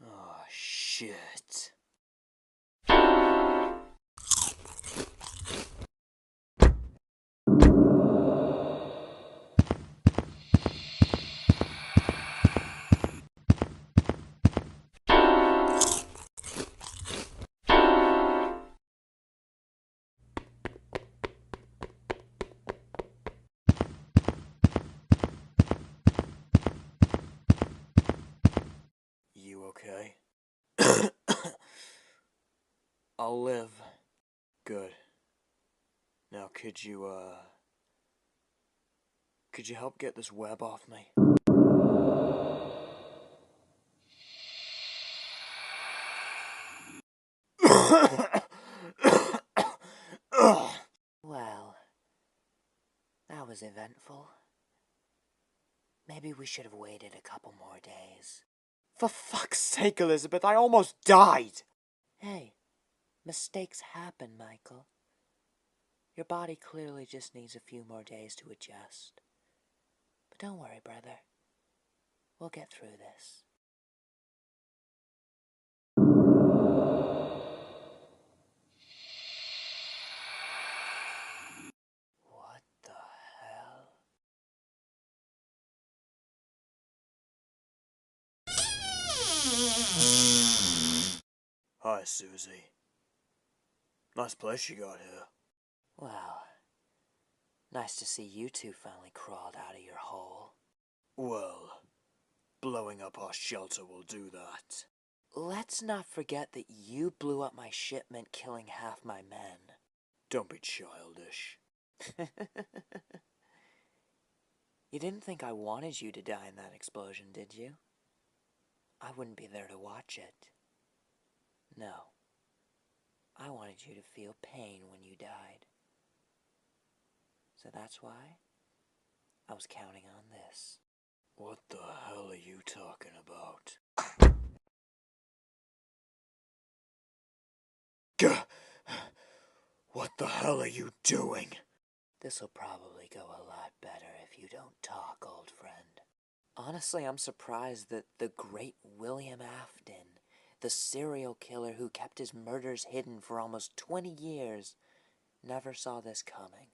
Oh, shit. You okay? I'll live. Good. Now could you help get this web off me? Well, that was eventful. Maybe we should have waited a couple more days. For fuck's sake, Elizabeth, I almost died! Hey, mistakes happen, Michael. Your body clearly just needs a few more days to adjust. But don't worry, brother. We'll get through this. Hi, Susie. Nice place you got here. Well, nice to see you two finally crawled out of your hole. Well, blowing up our shelter will do that. Let's not forget that you blew up my shipment, killing half my men. Don't be childish. You didn't think I wanted you to die in that explosion, did you? I wouldn't be there to watch it. No. I wanted you to feel pain when you died. So that's why I was counting on this. What the hell are you talking about? Gah! What the hell are you doing? This'll probably go a lot better if you don't talk, old friend. Honestly, I'm surprised that the great William Afton, the serial killer who kept his murders hidden for almost 20 years, never saw this coming.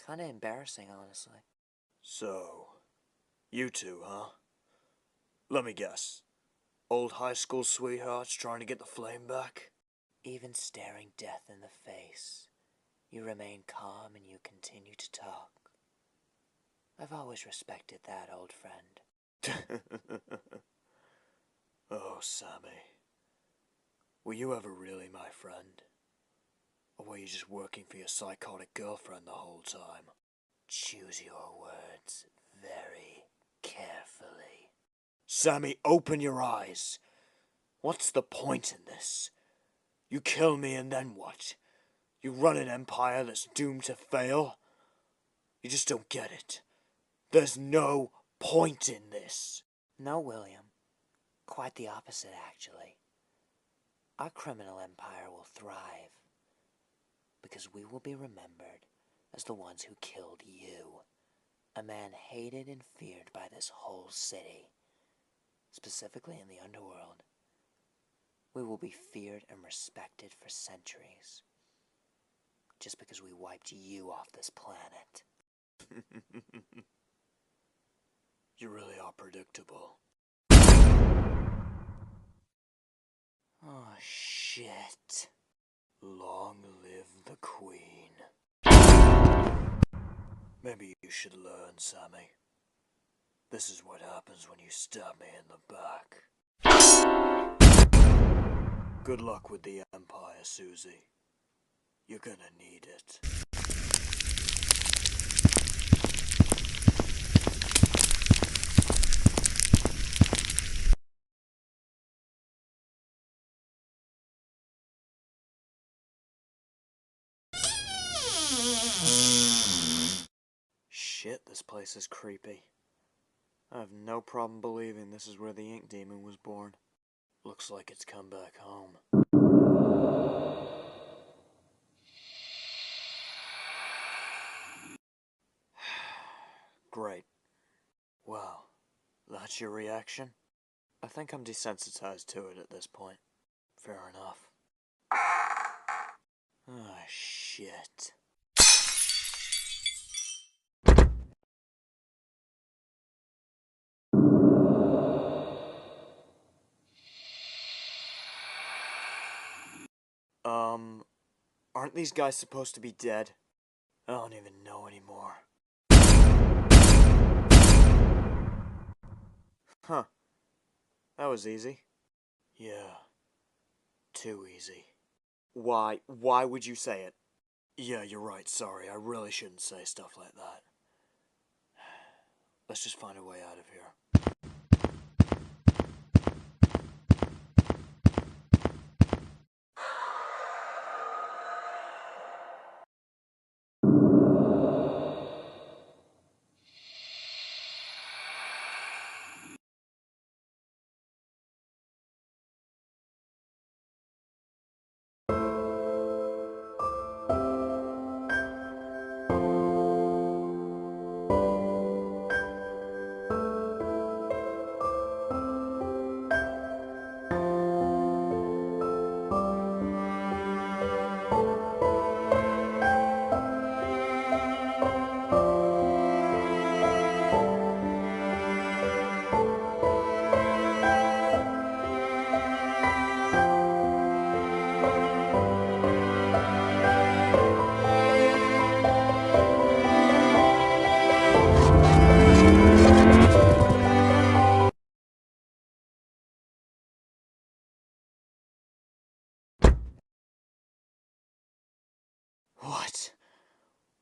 Kinda embarrassing, honestly. So, you two, huh? Let me guess. Old high school sweethearts trying to get the flame back? Even staring death in the face, you remain calm and you continue to talk. I've always respected that, old friend. Oh, Sammy. Were you ever really my friend? Or were you just working for your psychotic girlfriend the whole time? Choose your words very carefully. Sammy, open your eyes. What's the point in this? You kill me and then what? You run an empire that's doomed to fail? You just don't get it. There's no point in this. No, William. Quite the opposite, actually. Our criminal empire will thrive because we will be remembered as the ones who killed you, a man hated and feared by this whole city, specifically in the underworld. We will be feared and respected for centuries, just because we wiped you off this planet. You really are predictable. Oh, shit. Long live the Queen. Maybe you should learn, Sammy. This is what happens when you stab me in the back. Good luck with the Empire, Susie. You're gonna need it. Shit, this place is creepy. I have no problem believing this is where the ink demon was born. Looks like it's come back home. Great. Wow, that's your reaction? I think I'm desensitized to it at this point. Fair enough. Ah, shit. Aren't these guys supposed to be dead? I don't even know anymore. Huh. That was easy. Yeah, too easy. Why? Why would you say it? Yeah, you're right, sorry, I really shouldn't say stuff like that. Let's just find a way out of here.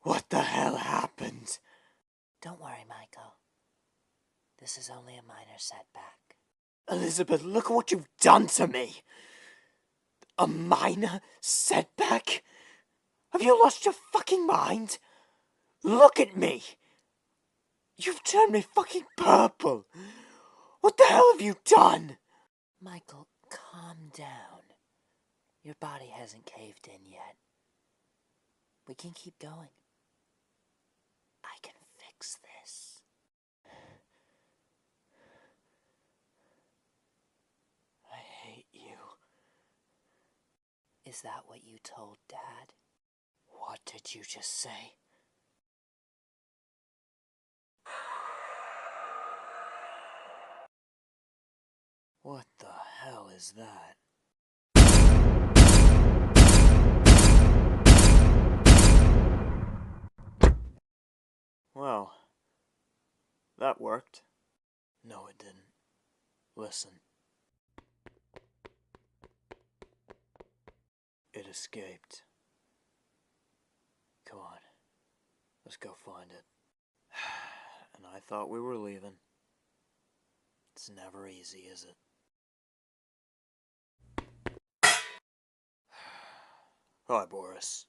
What the hell happened? Don't worry, Michael. This is only a minor setback. Elizabeth, look what you've done to me! A minor setback? Have you lost your fucking mind? Look at me! You've turned me fucking purple! What the hell have you done? Michael, calm down. Your body hasn't caved in yet. We can keep going. I can fix this. I hate you. Is that what you told Dad? What did you just say? What the hell is that? Well, that worked. No, it didn't. Listen. It escaped. Come on. Let's go find it. And I thought we were leaving. It's never easy, is it? Hi, Boris.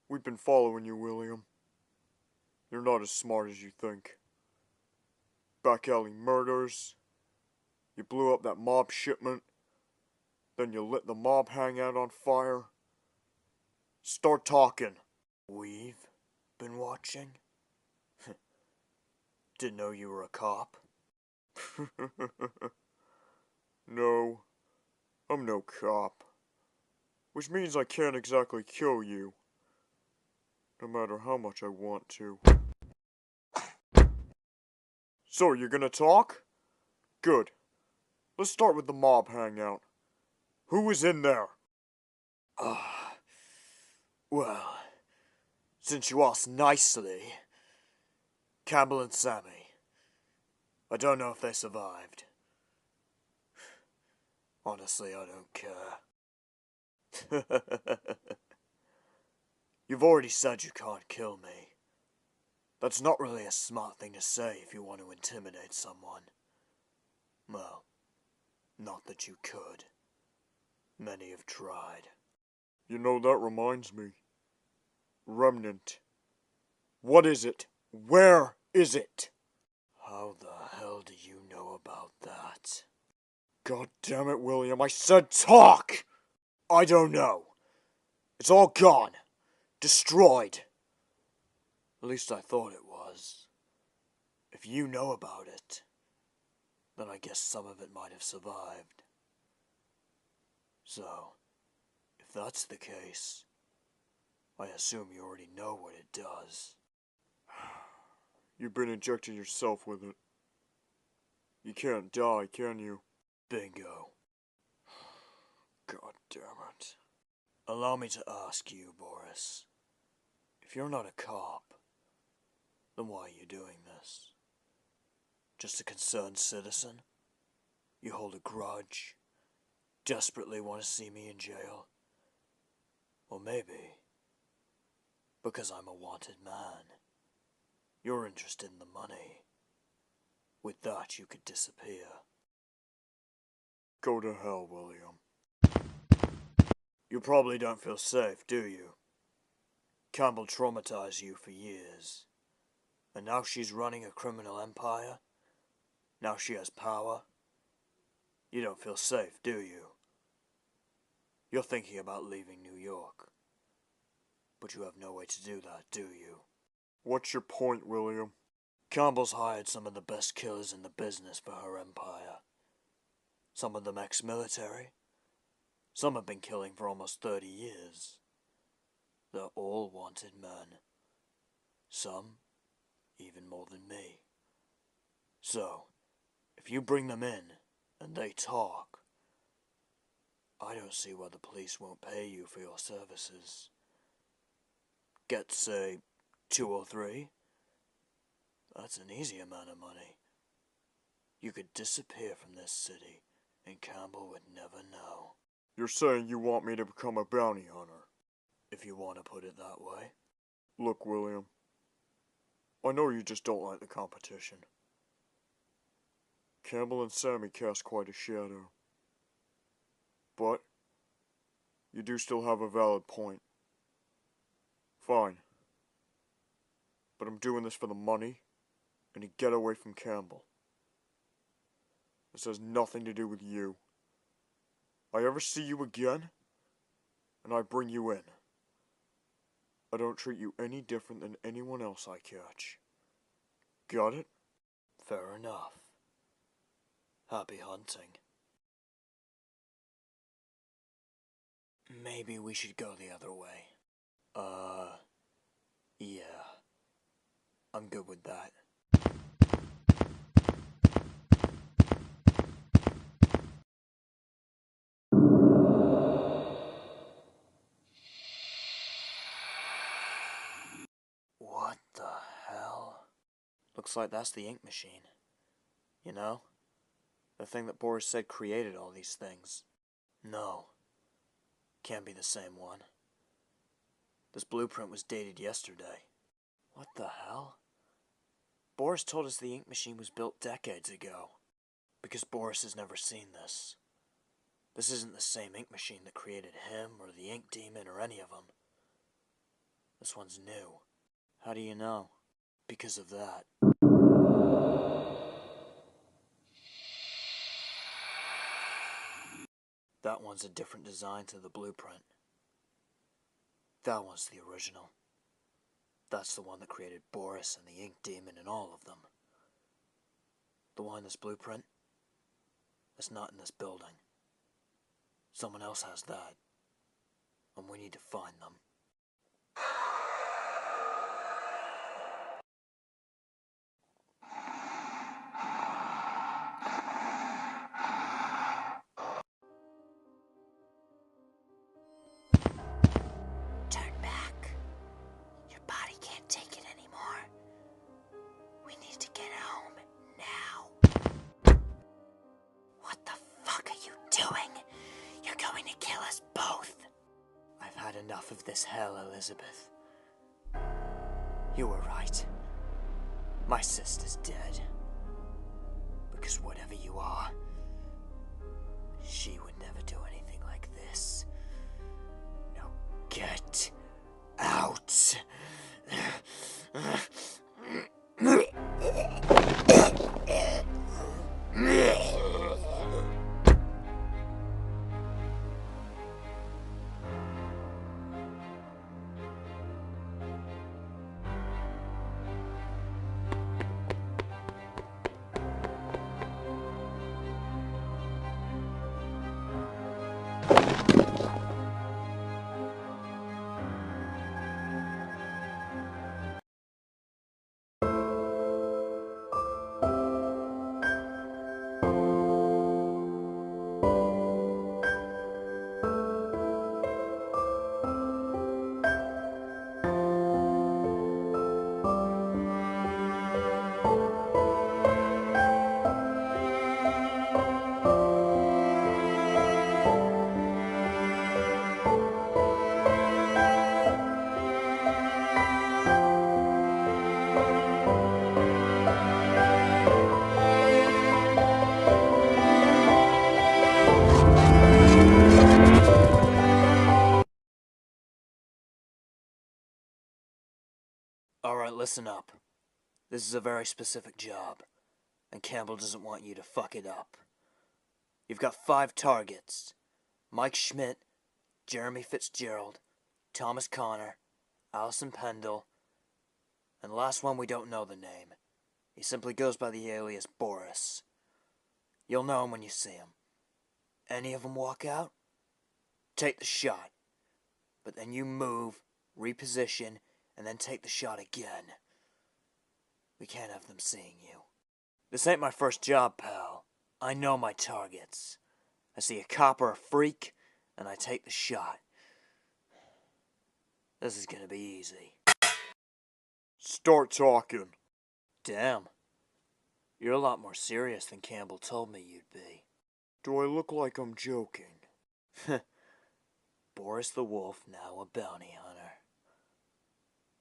We've been following you, William. You're not as smart as you think. Back alley murders. You blew up that mob shipment. Then you lit the mob hangout on fire. Start talking. We've been watching? Didn't know you were a cop. No, I'm no cop. Which means I can't exactly kill you. No matter how much I want to. So, you're gonna talk? Good. Let's start with the mob hangout. Who was in there? Well, since you asked nicely, Campbell and Sammy. I don't know if they survived. Honestly, I don't care. You've already said you can't kill me. That's not really a smart thing to say if you want to intimidate someone. Well, not that you could. Many have tried. You know, that reminds me. Remnant. What is it? Where is it? How the hell do you know about that? God damn it, William, I said talk! I don't know. It's all gone. Destroyed. At least I thought it was. If you know about it, then I guess some of it might have survived. So, if that's the case, I assume you already know what it does. You've been injecting yourself with it. You can't die, can you? Bingo. God damn it. Allow me to ask you, Boris. If you're not a cop, then why are you doing this? Just a concerned citizen? You hold a grudge? Desperately want to see me in jail? Or maybe because I'm a wanted man. You're interested in the money. With that, you could disappear. Go to hell, William. You probably don't feel safe, do you? Campbell traumatized you for years. And now she's running a criminal empire? Now she has power? You don't feel safe, do you? You're thinking about leaving New York. But you have no way to do that, do you? What's your point, William? Campbell's hired some of the best killers in the business for her empire. Some of them ex-military. Some have been killing for almost 30 years. They're all wanted men. Some, even more than me. So, if you bring them in, and they talk, I don't see why the police won't pay you for your services. Get, say, 2 or 3? That's an easy amount of money. You could disappear from this city, and Campbell would never know. You're saying you want me to become a bounty hunter? If you want to put it that way. Look, William, I know you just don't like the competition. Campbell and Sammy cast quite a shadow. But you do still have a valid point. Fine. But I'm doing this for the money and to get away from Campbell. This has nothing to do with you. I ever see you again, and I bring you in. I don't treat you any different than anyone else I catch. Got it? Fair enough. Happy hunting. Maybe we should go the other way. Yeah. I'm good with that. What the hell? Looks like that's the ink machine. You know? The thing that Boris said created all these things. No. Can't be the same one. This blueprint was dated yesterday. What the hell? Boris told us the ink machine was built decades ago. Because Boris has never seen this. This isn't the same ink machine that created him or the ink demon or any of them. This one's new. How do you know? Because of that. That one's a different design to the blueprint. That one's the original. That's the one that created Boris and the ink demon and all of them. The one in this blueprint? That's not in this building. Someone else has that. And we need to find them. Turn back. Your body can't take it anymore. We need to get home now. What the fuck are you doing? You're going to kill us both. I've had enough of this hell, Elizabeth. You were right. My sister's dead. Because whatever you are, she would never do anything like this. Now get out. Alright, listen up. This is a very specific job, and Campbell doesn't want you to fuck it up. You've got 5 targets. Mike Schmidt, Jeremy Fitzgerald, Thomas Connor, Allison Pendle, and the last one we don't know the name. He simply goes by the alias Boris. You'll know him when you see him. Any of them walk out? Take the shot. But then you move, reposition, and then take the shot again. We can't have them seeing you. This ain't my first job, pal. I know my targets. I see a cop or a freak, and I take the shot. This is gonna be easy. Start talking. Damn. You're a lot more serious than Campbell told me you'd be. Do I look like I'm joking? Boris the Wolf, now a bounty hunter.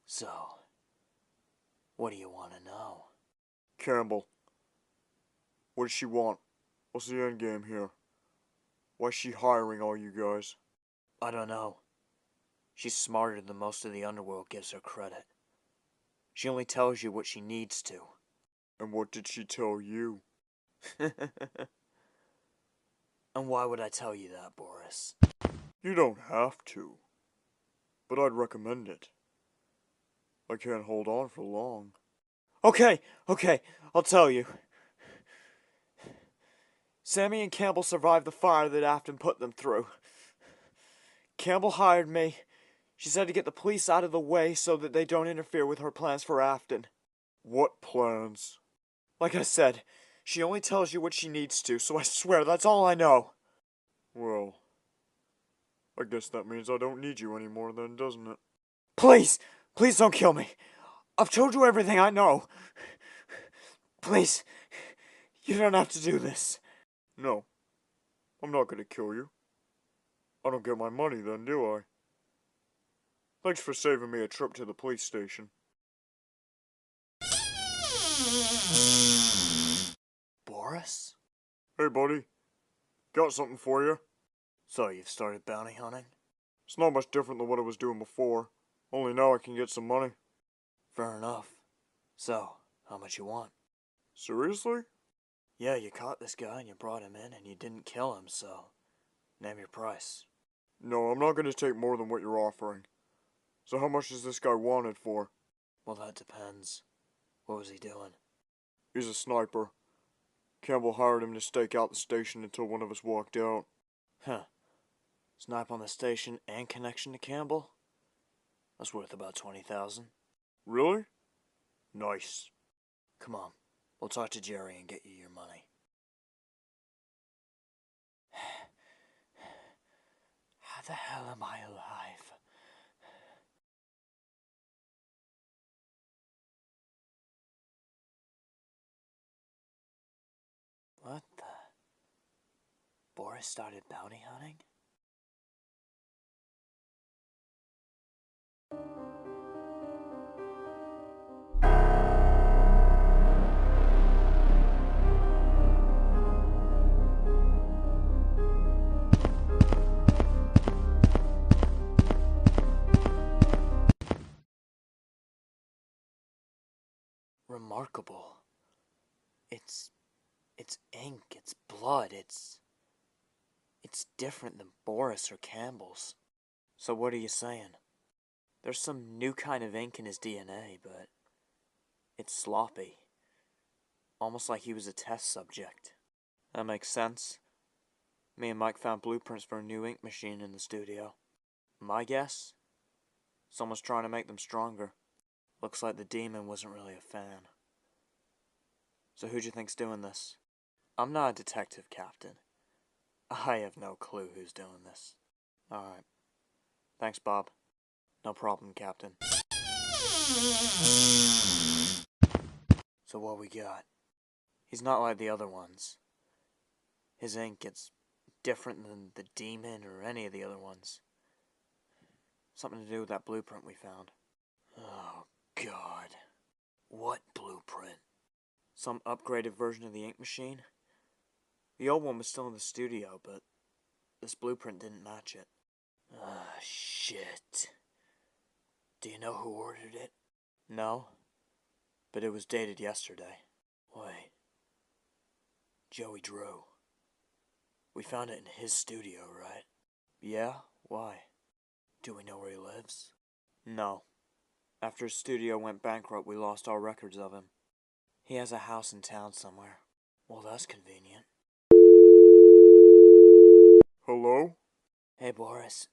So, what do you want to know? Campbell. What does she want? What's the end game here? Why is she hiring all you guys? I don't know. She's smarter than most of the underworld gives her credit. She only tells you what she needs to. And what did she tell you? And why would I tell you that, Boris? You don't have to. But I'd recommend it. I can't hold on for long. Okay, I'll tell you. Sammy and Campbell survived the fire that Afton put them through. Campbell hired me. She said to get the police out of the way so that they don't interfere with her plans for Afton. What plans? Like I said, she only tells you what she needs to, so I swear that's all I know. Well, I guess that means I don't need you anymore then, doesn't it? Please don't kill me. I've told you everything I know. Please, you don't have to do this. No, I'm not gonna kill you. I don't get my money then, do I? Thanks for saving me a trip to the police station. Boris? Hey, buddy. Got something for you. So you've started bounty hunting? It's not much different than what I was doing before. Only now I can get some money. Fair enough. So, how much you want? Seriously? Yeah, you caught this guy and you brought him in and you didn't kill him, so name your price. No, I'm not gonna take more than what you're offering. So how much is this guy wanted for? Well, that depends. What was he doing? He's a sniper. Campbell hired him to stake out the station until one of us walked out. Huh. Snipe on the station and connection to Campbell? That's worth about 20,000. Really? Nice. Come on, we'll talk to Jerry and get you your money. How the hell am I alive? What the? Boris started bounty hunting? Remarkable. It's ink, it's blood, it's different than Boris or Campbell's. So what are you saying? There's some new kind of ink in his DNA, but it's sloppy. Almost like he was a test subject. That makes sense. Me and Mike found blueprints for a new ink machine in the studio. My guess? Someone's trying to make them stronger. Looks like the demon wasn't really a fan. So who do you think's doing this? I'm not a detective, Captain. I have no clue who's doing this. Alright. Thanks, Bob. No problem, Captain. So what we got? He's not like the other ones. His ink gets different than the demon or any of the other ones. Something to do with that blueprint we found. Oh, God. What blueprint? Some upgraded version of the ink machine? The old one was still in the studio, but this blueprint didn't match it. Ah, shit. Do you know who ordered it? No, but it was dated yesterday. Wait. Joey Drew. We found it in his studio, right? Yeah? Why? Do we know where he lives? No. After his studio went bankrupt, we lost all records of him. He has a house in town somewhere. Well, that's convenient. Hello? Hey, Boris.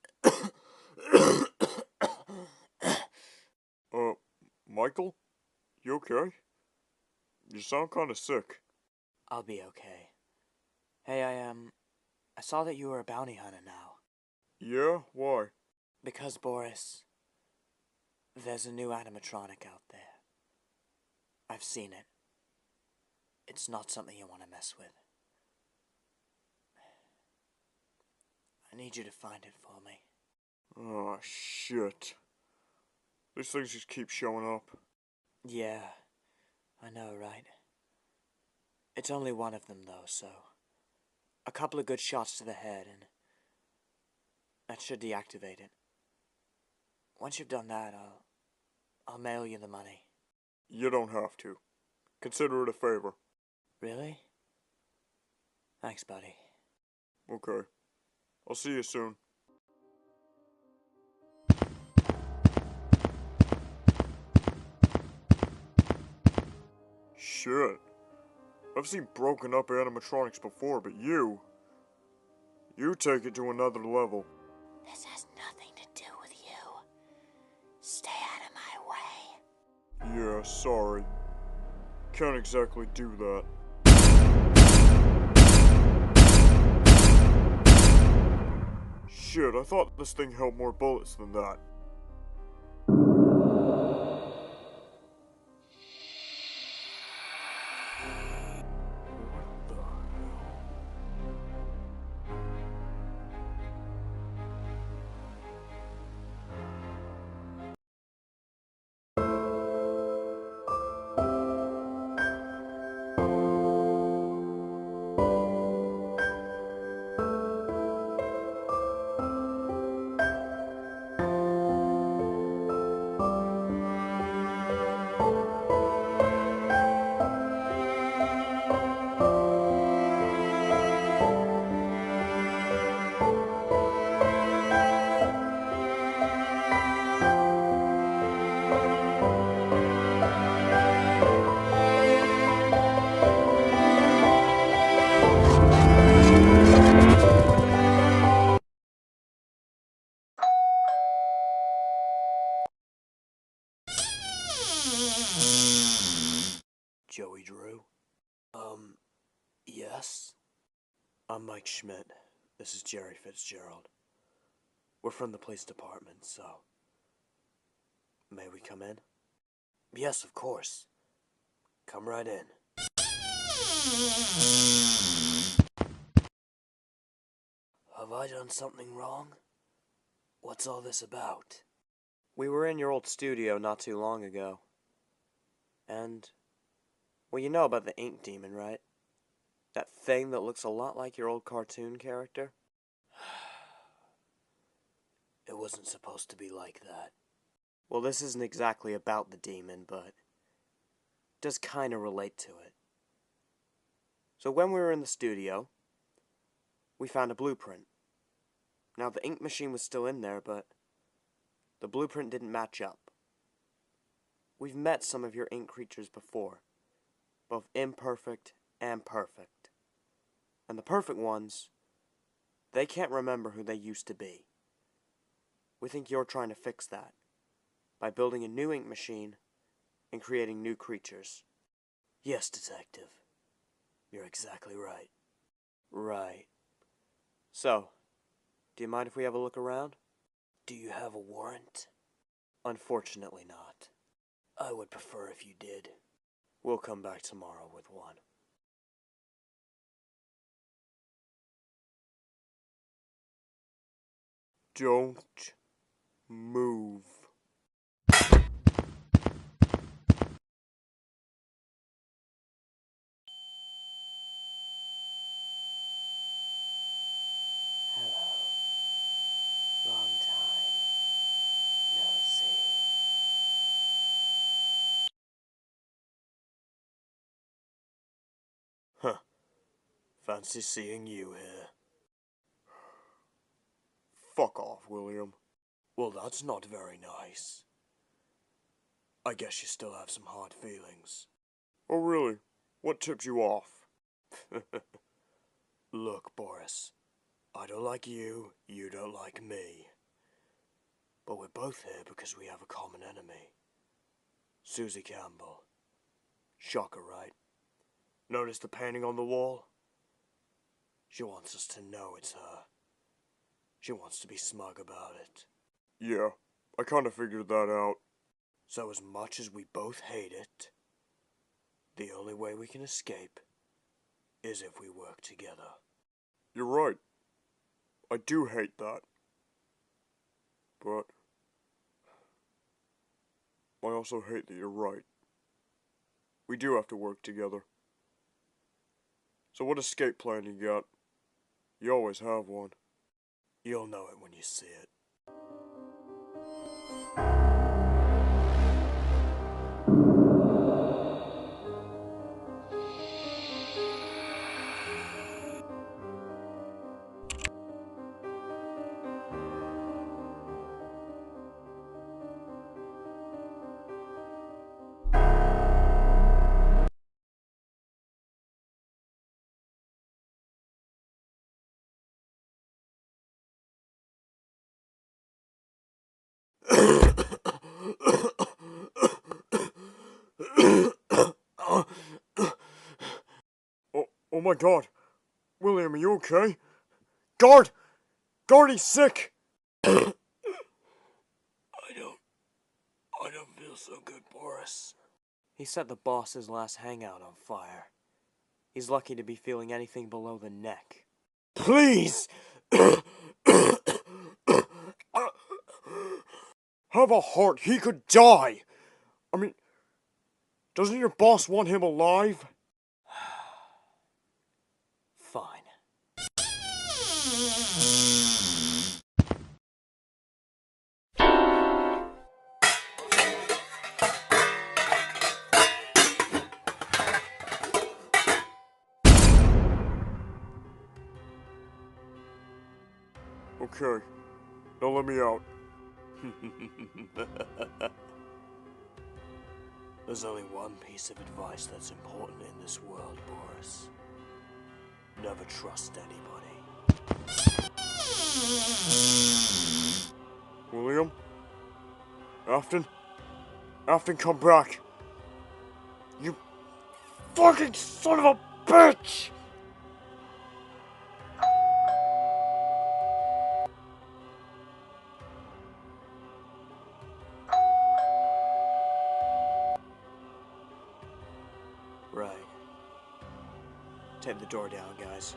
Michael? You okay? You sound kinda sick. I'll be okay. Hey, I saw that you were a bounty hunter now. Yeah? Why? Because, Boris, there's a new animatronic out there. I've seen it. It's not something you want to mess with. I need you to find it for me. Oh, shit. These things just keep showing up. Yeah, I know, right? It's only one of them, though, so a couple of good shots to the head, and that should deactivate it. Once you've done that, I'll mail you the money. You don't have to. Consider it a favor. Really? Thanks, buddy. Okay. I'll see you soon. Shit. I've seen broken up animatronics before, but you take it to another level. This has nothing to do with you. Stay out of my way. Yeah, sorry. Can't exactly do that. Shit, I thought this thing held more bullets than that. What the hell? Joey Drew? Yes? I'm Mike Schmidt. This is Jerry Fitzgerald. We're from the police department, so... May we come in? Yes, of course. Come right in. Have I done something wrong? What's all this about? We were in your old studio not too long ago. And... well, you know about the ink demon, right? That thing that looks a lot like your old cartoon character? It wasn't supposed to be like that. Well, this isn't exactly about the demon, but it does kind of relate to it. So when we were in the studio, we found a blueprint. Now, the ink machine was still in there, but the blueprint didn't match up. We've met some of your ink creatures before, both imperfect and perfect. And the perfect ones, they can't remember who they used to be. We think you're trying to fix that by building a new ink machine and creating new creatures. Yes, Detective. You're exactly right. Right. So, do you mind if we have a look around? Do you have a warrant? Unfortunately not. I would prefer if you did. We'll come back tomorrow with one. Don't move. Hello. Long time. No see. Huh. Fancy seeing you here. Fuck off, William. Well, that's not very nice. I guess you still have some hard feelings. Oh, really? What tipped you off? Look, Boris. I don't like you, you don't like me. But we're both here because we have a common enemy. Susie Campbell. Shocker, right? Notice the painting on the wall? She wants us to know it's her. She wants to be smug about it. Yeah, I kinda figured that out. So as much as we both hate it, the only way we can escape is if we work together. You're right. I do hate that. But I also hate that you're right. We do have to work together. So what escape plan you got? You always have one. You'll know it when you see it. Oh my god. William, are you okay? Guard! Guard, he's sick! I don't feel so good, Boris. He set the boss's last hangout on fire. He's lucky to be feeling anything below the neck. Please! Have a heart, he could die! I mean, doesn't your boss want him alive? Fine. Okay, now let me out. There's only one piece of advice that's important in this world, Boris. Never trust anybody. William? Afton? Afton, come back! You fucking son of a bitch! Right. Take the door down, guys.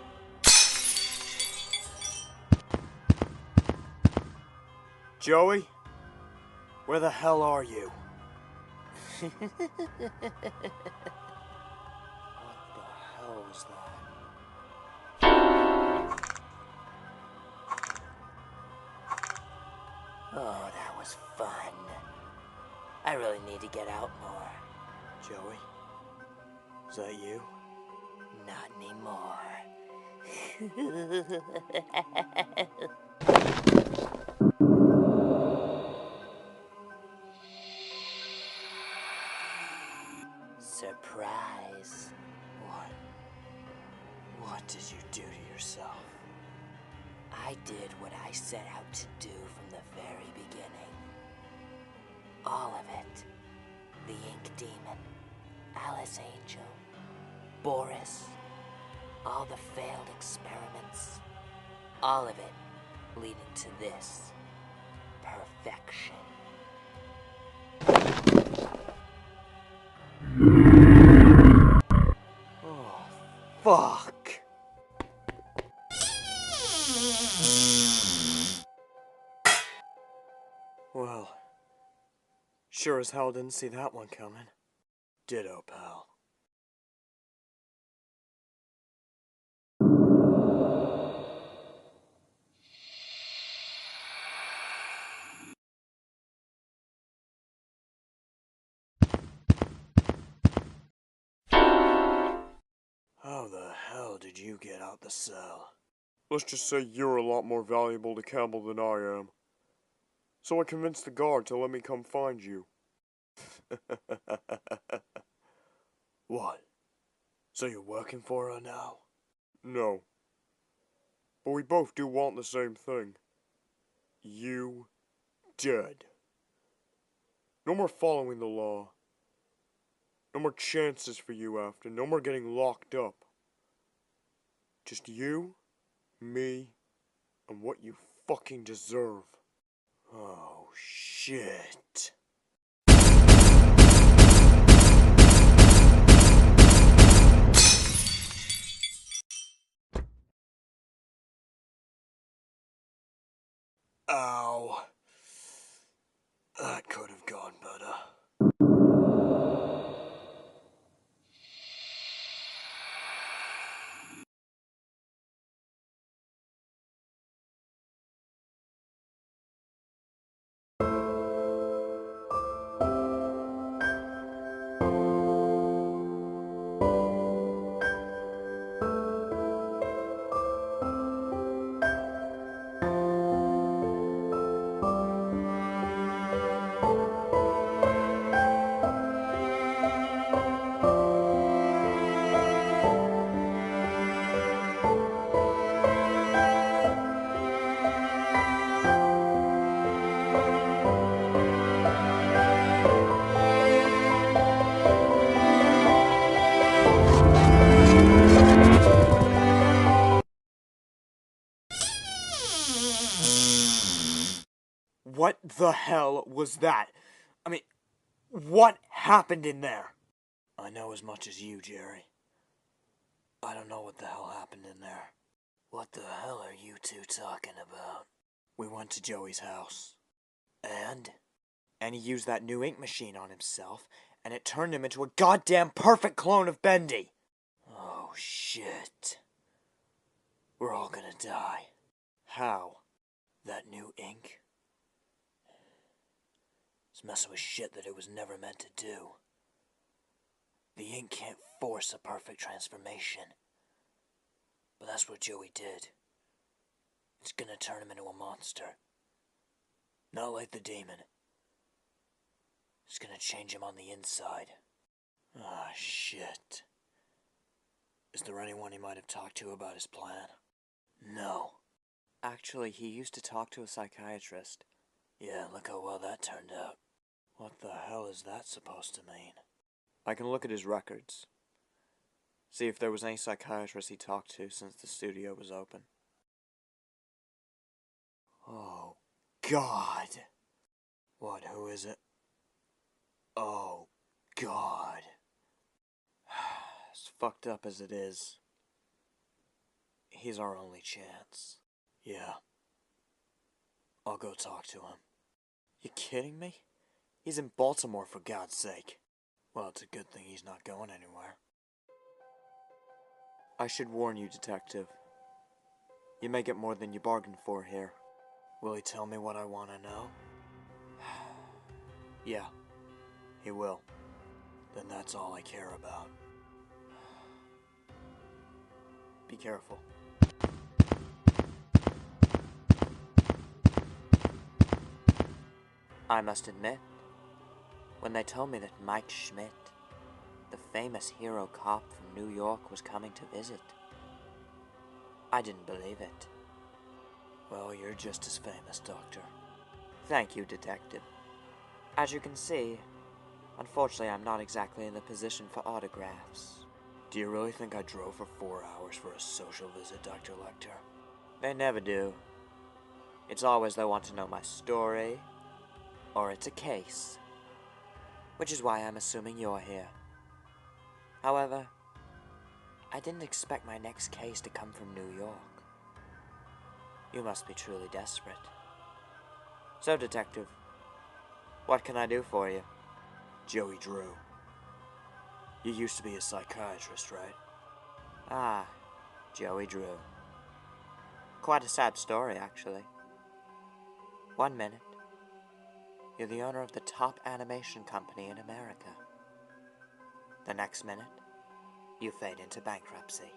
Joey? Where the hell are you? What the hell was that? Oh, that was fun. I really need to get out more. Joey? Is that you? Not anymore. Surprise. What did you do to yourself? I did what I set out to do from the very beginning. All of it. The Ink Demon, Alice Angel, Boris, all the failed experiments, all of it leading to this. Perfection. Oh, fuck! Well, sure as hell didn't see that one coming. Ditto, pal. How the hell did you get out the cell? Let's just say you're a lot more valuable to Campbell than I am. So I convinced the guard to let me come find you. What? So you're working for her now? No. But we both do want the same thing. You dead. No more following the law. No more chances for you, Afton. No more getting locked up. Just you, me, and what you fucking deserve. Oh, shit. Ow. That could have gone better. What the hell was that? I mean, what happened in there? I know as much as you, Jerry. I don't know what the hell happened in there. What the hell are you two talking about? We went to Joey's house. And? And he used that new ink machine on himself, and it turned him into a goddamn perfect clone of Bendy. Oh, shit. We're all gonna die. How? That new ink? It's messing with shit that it was never meant to do. The ink can't force a perfect transformation. But that's what Joey did. It's gonna turn him into a monster. Not like the demon. It's gonna change him on the inside. Ah, shit. Is there anyone he might have talked to about his plan? No. Actually, he used to talk to a psychiatrist. Yeah, look how well that turned out. What the hell is that supposed to mean? I can look at his records. See if there was any psychiatrist he talked to since the studio was open. Oh, God. What, who is it? Oh, God. As fucked up as it is, He's our only chance. Yeah. I'll go talk to him. you kidding me? He's in Baltimore, for God's sake. Well, it's a good thing he's not going anywhere. I should warn you, Detective. You may get more than you bargained for here. Will he tell me what I want to know? Yeah, he will. Then that's all I care about. Be careful. I must admit, when they told me that Mike Schmidt, the famous hero cop from New York, was coming to visit, I didn't believe it. Well, you're just as famous, Doctor. Thank you, Detective. As you can see, unfortunately I'm not exactly in the position for autographs. Do you really think I drove for 4 hours for a social visit, Dr. Lecter? They never do. It's always they want to know my story, or it's a case. Which is why I'm assuming you're here. However, I didn't expect my next case to come from New York. You must be truly desperate. So, Detective, what can I do for you? Joey Drew. You used to be a psychiatrist, right? Ah, Joey Drew. Quite a sad story, actually. 1 minute, you're the owner of the top animation company in America. The next minute, you fade into bankruptcy.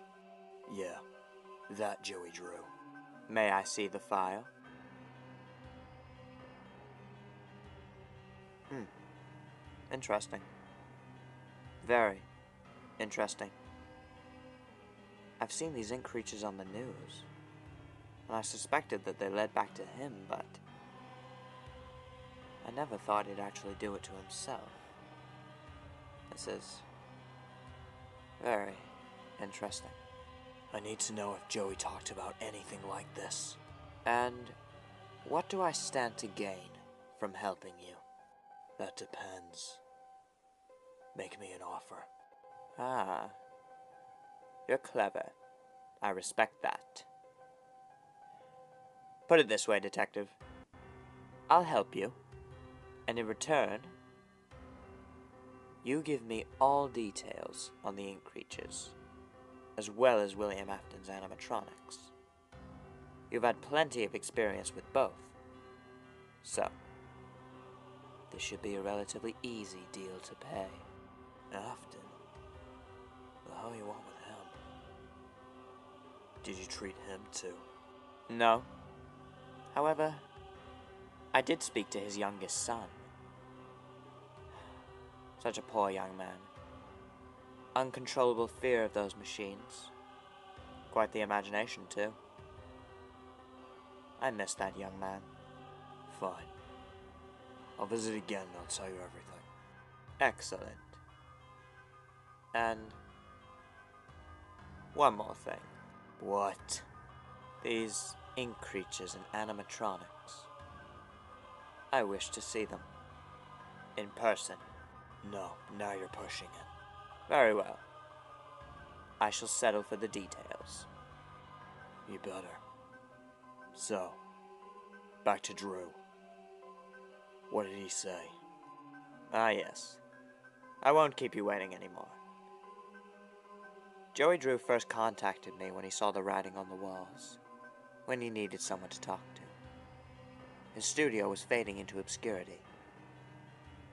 Yeah, that Joey Drew. May I see the file? Interesting. Very interesting. I've seen these ink creatures on the news, and I suspected that they led back to him, but I never thought he'd actually do it to himself. This is very interesting. I need to know if Joey talked about anything like this. And what do I stand to gain from helping you? That depends. Make me an offer. Ah, you're clever. I respect that. Put it this way, Detective. I'll help you, and in return, you give me all details on the ink creatures, as well as William Afton's animatronics. You've had plenty of experience with both, so this should be a relatively easy deal to pay. Afton? The hell you want with him? Did you treat him too? No. However, I did speak to his youngest son. Such a poor young man. Uncontrollable fear of those machines. Quite the imagination, too. I miss that young man. Fine. I'll visit again and I'll tell you everything. Excellent. And one more thing. What? These ink creatures and animatronics. I wish to see them. In person. No, now you're pushing it. Very well. I shall settle for the details. You better. So, back to Drew. What did he say? Ah, yes. I won't keep you waiting anymore. Joey Drew first contacted me when he saw the writing on the walls, when he needed someone to talk to. His studio was fading into obscurity.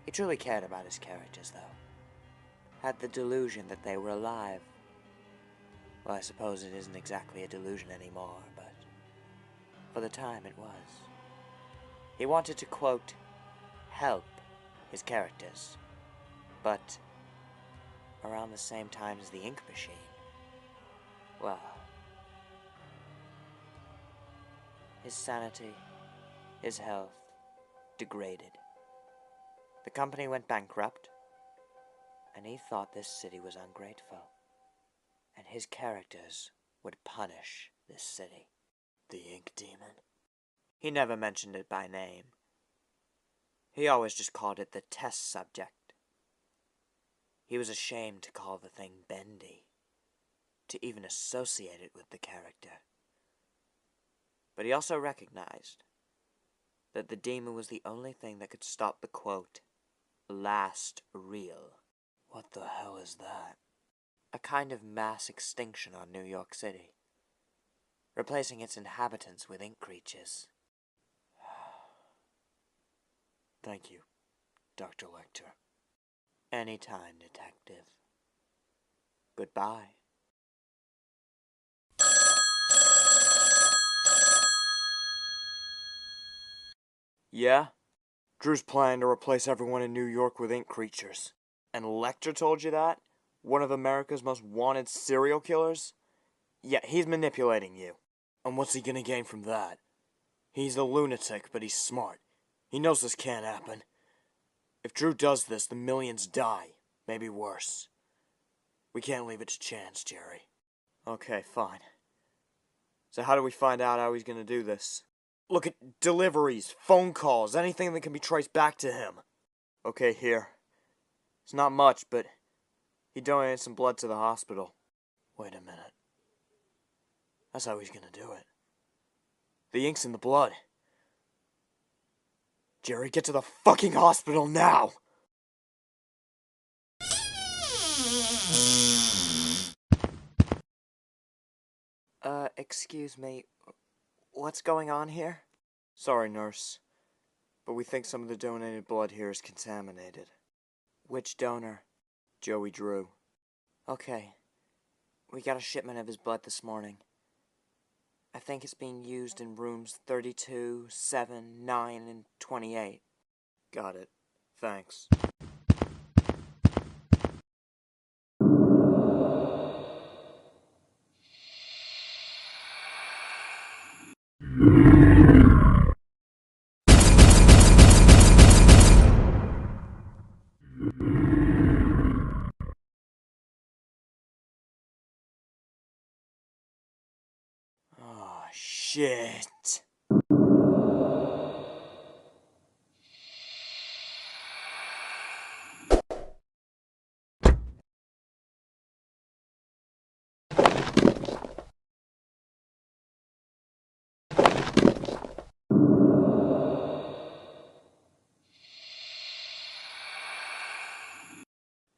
He truly cared about his characters, though. Had the delusion that they were alive. Well, I suppose it isn't exactly a delusion anymore, but for the time it was. He wanted to, quote, help his characters, but around the same time as the ink machine. Well, his sanity, his health, degraded. The company went bankrupt, and he thought this city was ungrateful, and his characters would punish this city. The ink demon? He never mentioned it by name. He always just called it the test subject. He was ashamed to call the thing Bendy, to even associate it with the character. But he also recognized that the demon was the only thing that could stop the, quote, last reel. What the hell is that? A kind of mass extinction on New York City, replacing its inhabitants with ink creatures. Thank you, Dr. Lecter. Anytime, detective. Goodbye. Yeah? Drew's planning to replace everyone in New York with ink creatures. And Lecter told you that? One of America's most wanted serial killers? Yeah, he's manipulating you. And what's he gonna gain from that? He's a lunatic, but he's smart. He knows this can't happen. If Drew does this, the millions die. Maybe worse. We can't leave it to chance, Jerry. Okay, fine. So how do we find out how he's gonna do this? Look at deliveries, phone calls, anything that can be traced back to him. Okay, here. It's not much, but he donated some blood to the hospital. Wait a minute. That's how he's gonna do it. The ink's in the blood. Jerry, get to the fucking hospital now! Excuse me. What's going on here? Sorry, nurse. But we think some of the donated blood here is contaminated. Which donor? Joey Drew. Okay. We got a shipment of his blood this morning. I think it's being used in rooms 32, 7, 9, and 28. Got it. Thanks. Oh, shit.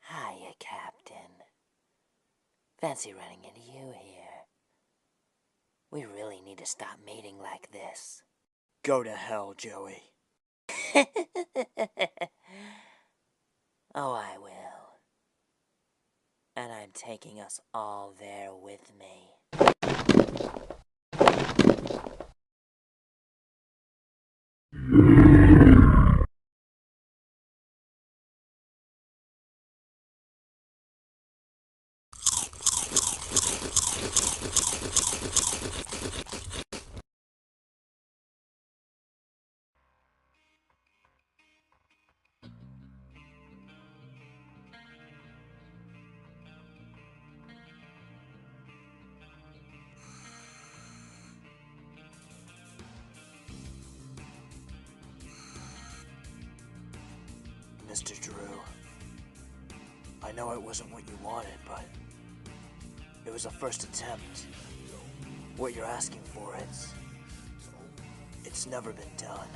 Hiya, Captain. Fancy running into you here. We really need to stop meeting like this. Go to hell, Joey. Oh, I will. And I'm taking us all there with me. Mr. Drew. I know it wasn't what you wanted, but it was a first attempt. What you're asking for, it's never been done.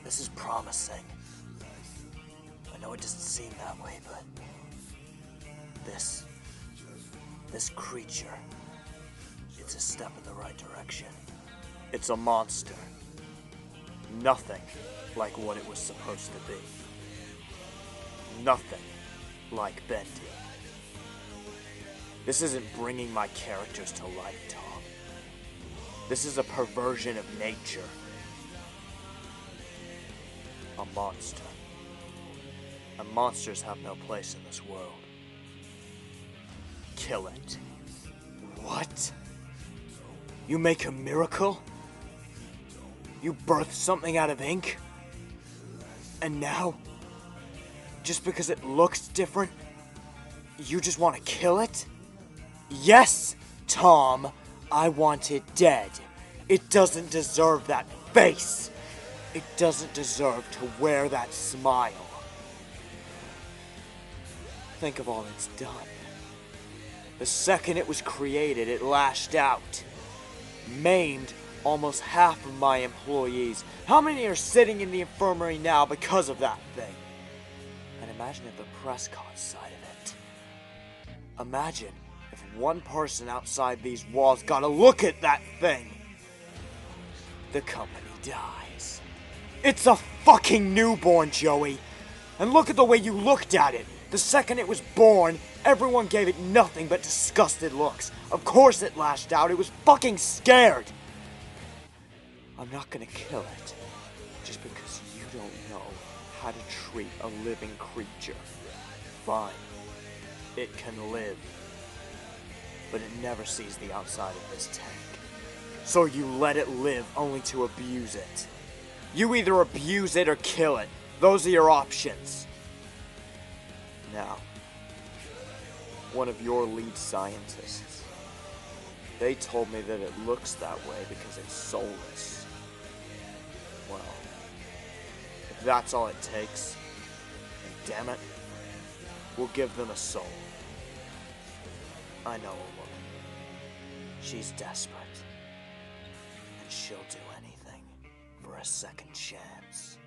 This is promising. I know it doesn't seem that way, but this creature, it's a step in the right direction. It's a monster. Nothing like what it was supposed to be. Nothing like Bendy. This isn't bringing my characters to life, Tom. This is a perversion of nature. A monster. And monsters have no place in this world. Kill it. What? You make a miracle? You birth something out of ink? And now, just because it looks different, you just want to kill it? Yes, Tom, I want it dead. It doesn't deserve that face. It doesn't deserve to wear that smile. Think of all it's done. The second it was created, it lashed out. Maimed almost half of my employees. How many are sitting in the infirmary now because of that thing? And imagine if the press caught sight of it. Imagine if one person outside these walls got a look at that thing. The company dies. It's a fucking newborn, Joey. And look at the way you looked at it. The second it was born, everyone gave it nothing but disgusted looks. Of course it lashed out. It was fucking scared. I'm not gonna kill it just because you don't know how to treat a living creature. Fine. It can live. But it never sees the outside of this tank. So you let it live only to abuse it. You either abuse it or kill it. Those are your options. Now, one of your lead scientists, they told me that it looks that way because it's soulless. Well, if that's all it takes, then damn it, we'll give them a soul. I know a woman. She's desperate. And she'll do anything for a second chance.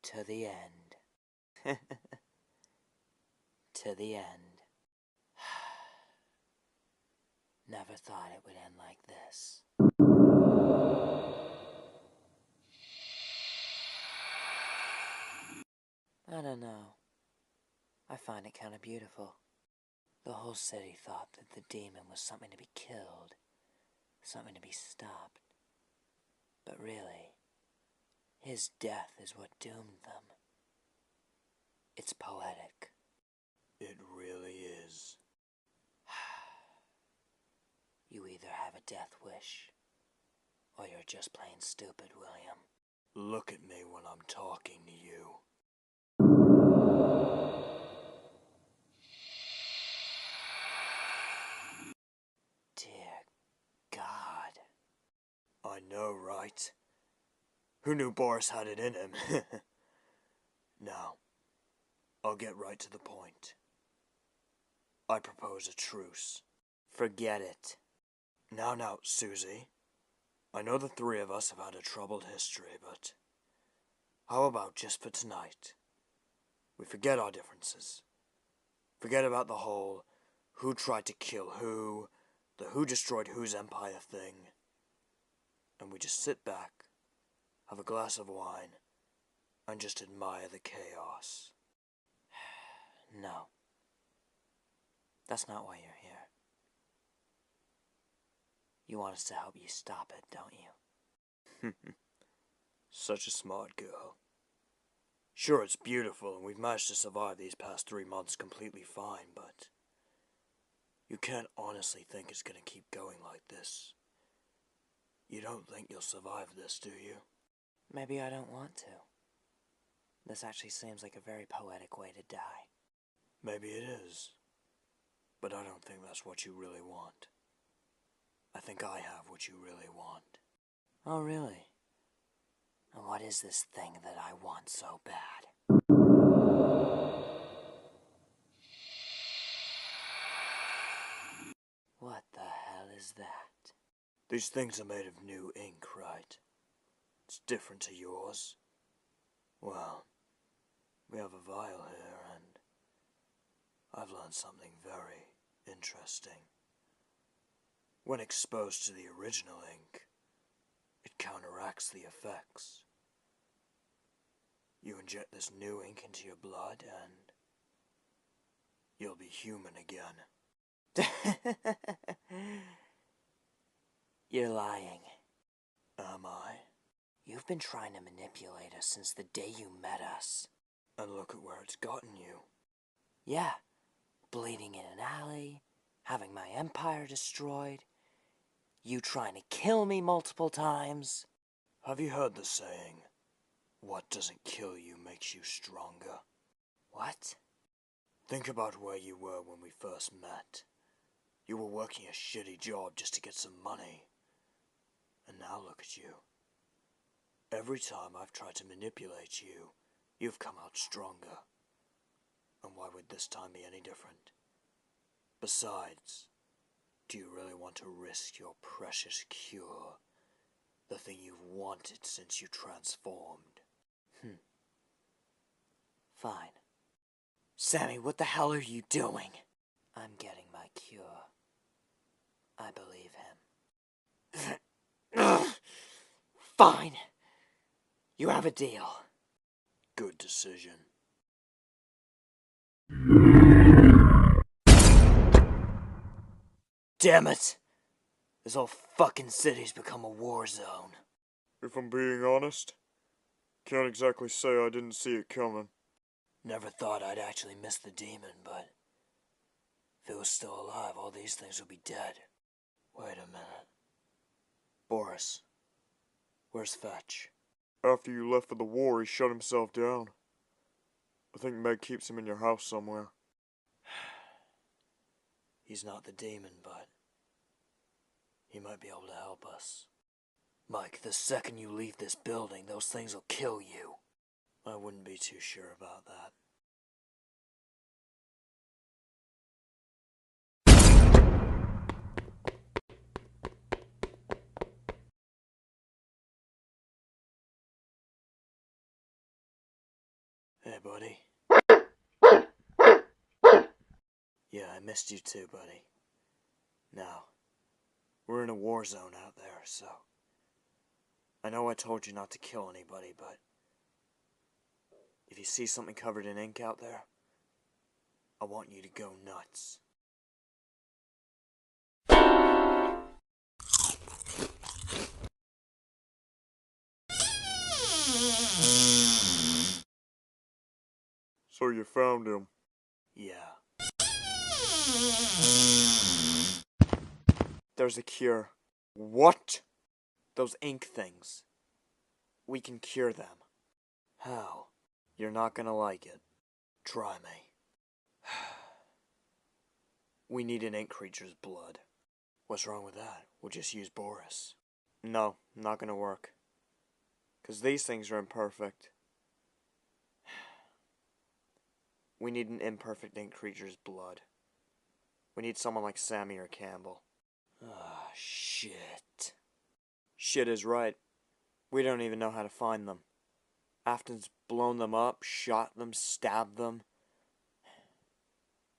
To the end. To the end. Never thought it would end like this. I don't know. I find it kind of beautiful. The whole city thought that the demon was something to be killed, something to be stopped. But really, his death is what doomed them. It's poetic. It really is. You either have a death wish, or you're just plain stupid, William. Look at me when I'm talking to you. Dear God. I know, right? Who knew Boris had it in him? Now, I'll get right to the point. I propose a truce. Forget it. Now, Susie. I know the three of us have had a troubled history, but how about just for tonight? We forget our differences. Forget about the whole who tried to kill who, the who destroyed whose empire thing. And we just sit back, have a glass of wine, and just admire the chaos. No. That's not why you're here. You want us to help you stop it, don't you? Such a smart girl. Sure, it's beautiful, and we've managed to survive these past 3 months completely fine, but you can't honestly think it's gonna keep going like this. You don't think you'll survive this, do you? Maybe I don't want to. This actually seems like a very poetic way to die. Maybe it is. But I don't think that's what you really want. I think I have what you really want. Oh, really? And what is this thing that I want so bad? What the hell is that? These things are made of new ink, right? It's different to yours. Well, we have a vial here, and I've learned something very interesting. When exposed to the original ink, it counteracts the effects. You inject this new ink into your blood, and you'll be human again. You're lying. Am I? You've been trying to manipulate us since the day you met us. And look at where it's gotten you. Yeah, bleeding in an alley, having my empire destroyed, you trying to kill me multiple times. Have you heard the saying, what doesn't kill you makes you stronger? What? Think about where you were when we first met. You were working a shitty job just to get some money. And now look at you. Every time I've tried to manipulate you, you've come out stronger. And why would this time be any different? Besides, do you really want to risk your precious cure, the thing you've wanted since you transformed? Fine. Sammy, what the hell are you doing? I'm getting my cure. I believe him. Fine. You have a deal. Good decision. Damn it! This whole fucking city's become a war zone. If I'm being honest, can't exactly say I didn't see it coming. Never thought I'd actually miss the demon, but if it was still alive, all these things would be dead. Wait a minute. Boris, where's Fetch? After you left for the war, he shut himself down. I think Meg keeps him in your house somewhere. He's not the demon, but he might be able to help us. Mike, the second you leave this building, those things will kill you. I wouldn't be too sure about that. Hey, buddy. Yeah, I missed you too, buddy. Now, we're in a war zone out there, so I know I told you not to kill anybody, but if you see something covered in ink out there, I want you to go nuts. So you found him. Yeah. There's a cure. What? Those ink things. We can cure them. How? You're not gonna like it. Try me. We need an ink creature's blood. What's wrong with that? We'll just use Boris. No, not gonna work. 'Cause these things are imperfect. We need an imperfect ink creature's blood. We need someone like Sammy or Campbell. Ah, shit. Shit is right. We don't even know how to find them. Afton's blown them up, shot them, stabbed them.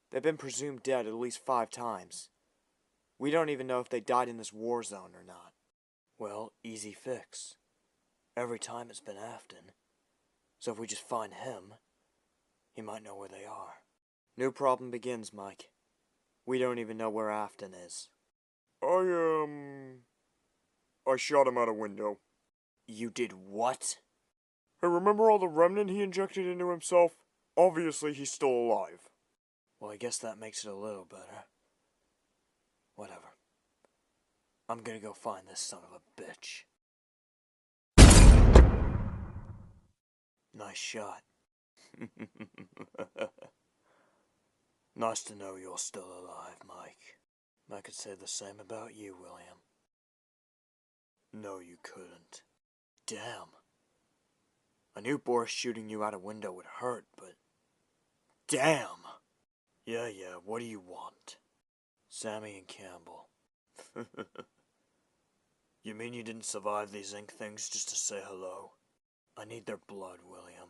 They've been presumed dead at least 5 times. We don't even know if they died in this war zone or not. Well, easy fix. Every time it's been Afton. So if we just find him, he might know where they are. New problem begins, Mike. We don't even know where Afton is. I shot him out a window. You did what? Hey, remember all the remnant he injected into himself? Obviously, he's still alive. Well, I guess that makes it a little better. Whatever. I'm gonna go find this son of a bitch. Nice shot. Nice to know you're still alive, Mike. I could say the same about you, William. No, you couldn't. Damn. I knew Boris shooting you out a window would hurt, but... Damn! Yeah, what do you want? Sammy and Campbell. You mean you didn't survive these ink things just to say hello? I need their blood, William.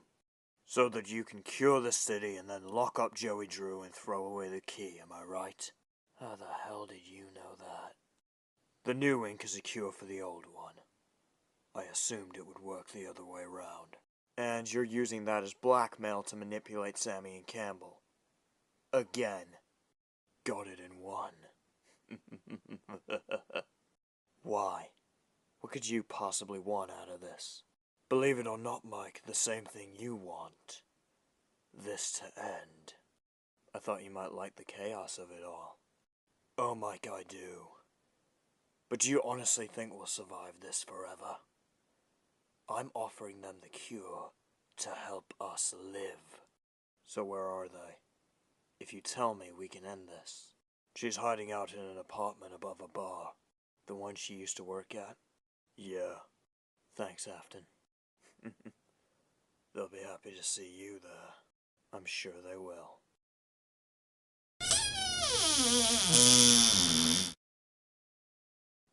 So that you can cure the city and then lock up Joey Drew and throw away the key, am I right? How the hell did you know that? The new ink is a cure for the old one. I assumed it would work the other way around. And you're using that as blackmail to manipulate Sammy and Campbell. Again. Got it in one. Why? What could you possibly want out of this? Believe it or not, Mike, the same thing you want. This to end. I thought you might like the chaos of it all. Oh, Mike, I do. But do you honestly think we'll survive this forever? I'm offering them the cure to help us live. So where are they? If you tell me, we can end this. She's hiding out in an apartment above a bar. The one she used to work at? Yeah. Thanks, Afton. They'll be happy to see you there. I'm sure they will.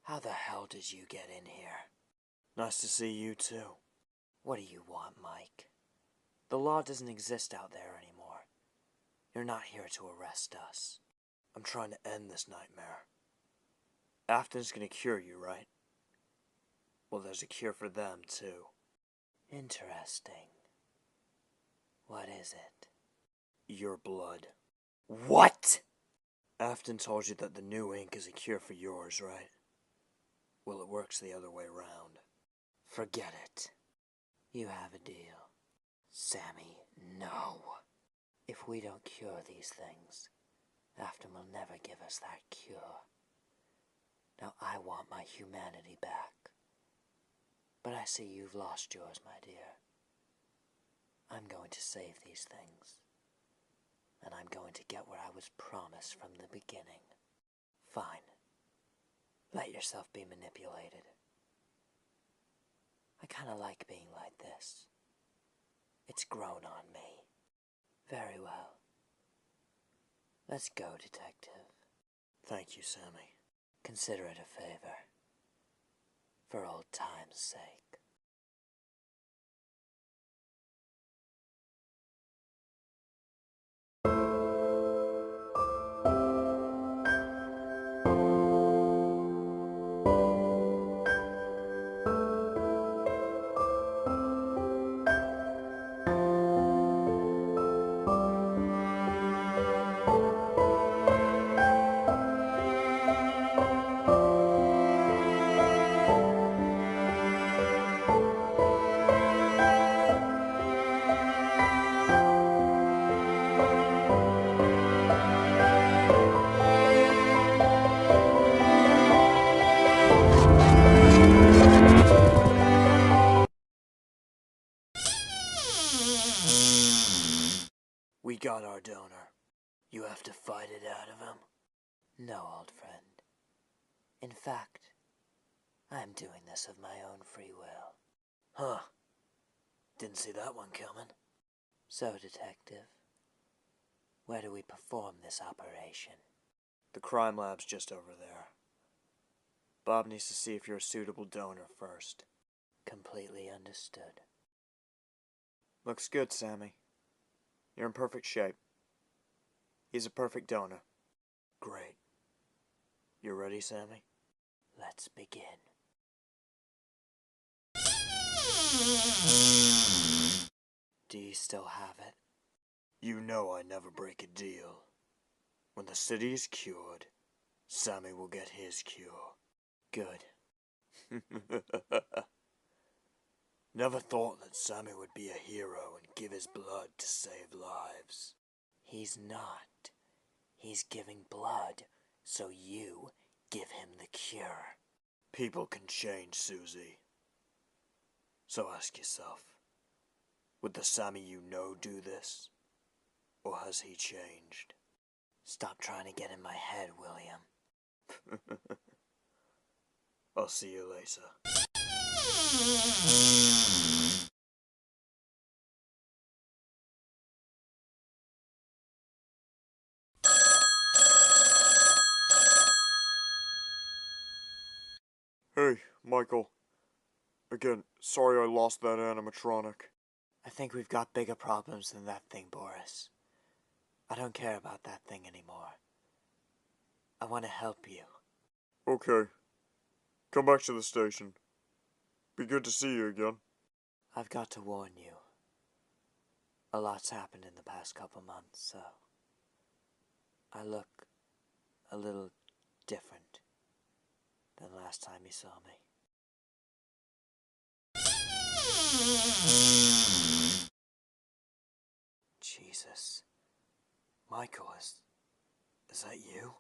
How the hell did you get in here? Nice to see you too. What do you want, Mike? The law doesn't exist out there anymore. You're not here to arrest us. I'm trying to end this nightmare. Afton's gonna cure you, right? Well, there's a cure for them, too. Interesting. What is it? Your blood. What? Afton told you that the new ink is a cure for yours, right? Well, it works the other way around. Forget it. You have a deal. Sammy, no. If we don't cure these things, Afton will never give us that cure. Now I want my humanity back. But I see you've lost yours, my dear. I'm going to save these things. And I'm going to get what I was promised from the beginning. Fine. Let yourself be manipulated. I kinda like being like this. It's grown on me. Very well. Let's go, Detective. Thank you, Sammy. Consider it a favor. For old time's sake. We got our donor. You have to fight it out of him? No, old friend. In fact, I'm doing this of my own free will. Huh. Didn't see that one coming. So, Detective, where do we perform this operation? The crime lab's just over there. Bob needs to see if you're a suitable donor first. Completely understood. Looks good, Sammy. You're in perfect shape. He's a perfect donor. Great. You ready, Sammy? Let's begin. Do you still have it? You know I never break a deal. When the city is cured, Sammy will get his cure. Good. Never thought that Sammy would be a hero and give his blood to save lives. He's not. He's giving blood, so you give him the cure. People can change, Susie. So ask yourself, would the Sammy you know do this? Or has he changed? Stop trying to get in my head, William. I'll see you later. Hey, Michael. Again, sorry I lost that animatronic. I think we've got bigger problems than that thing, Boris. I don't care about that thing anymore. I want to help you. Okay. Come back to the station. Be good to see you again. I've got to warn you. A lot's happened in the past couple months, so I look a little different than last time you saw me. Jesus. Michael, is that you?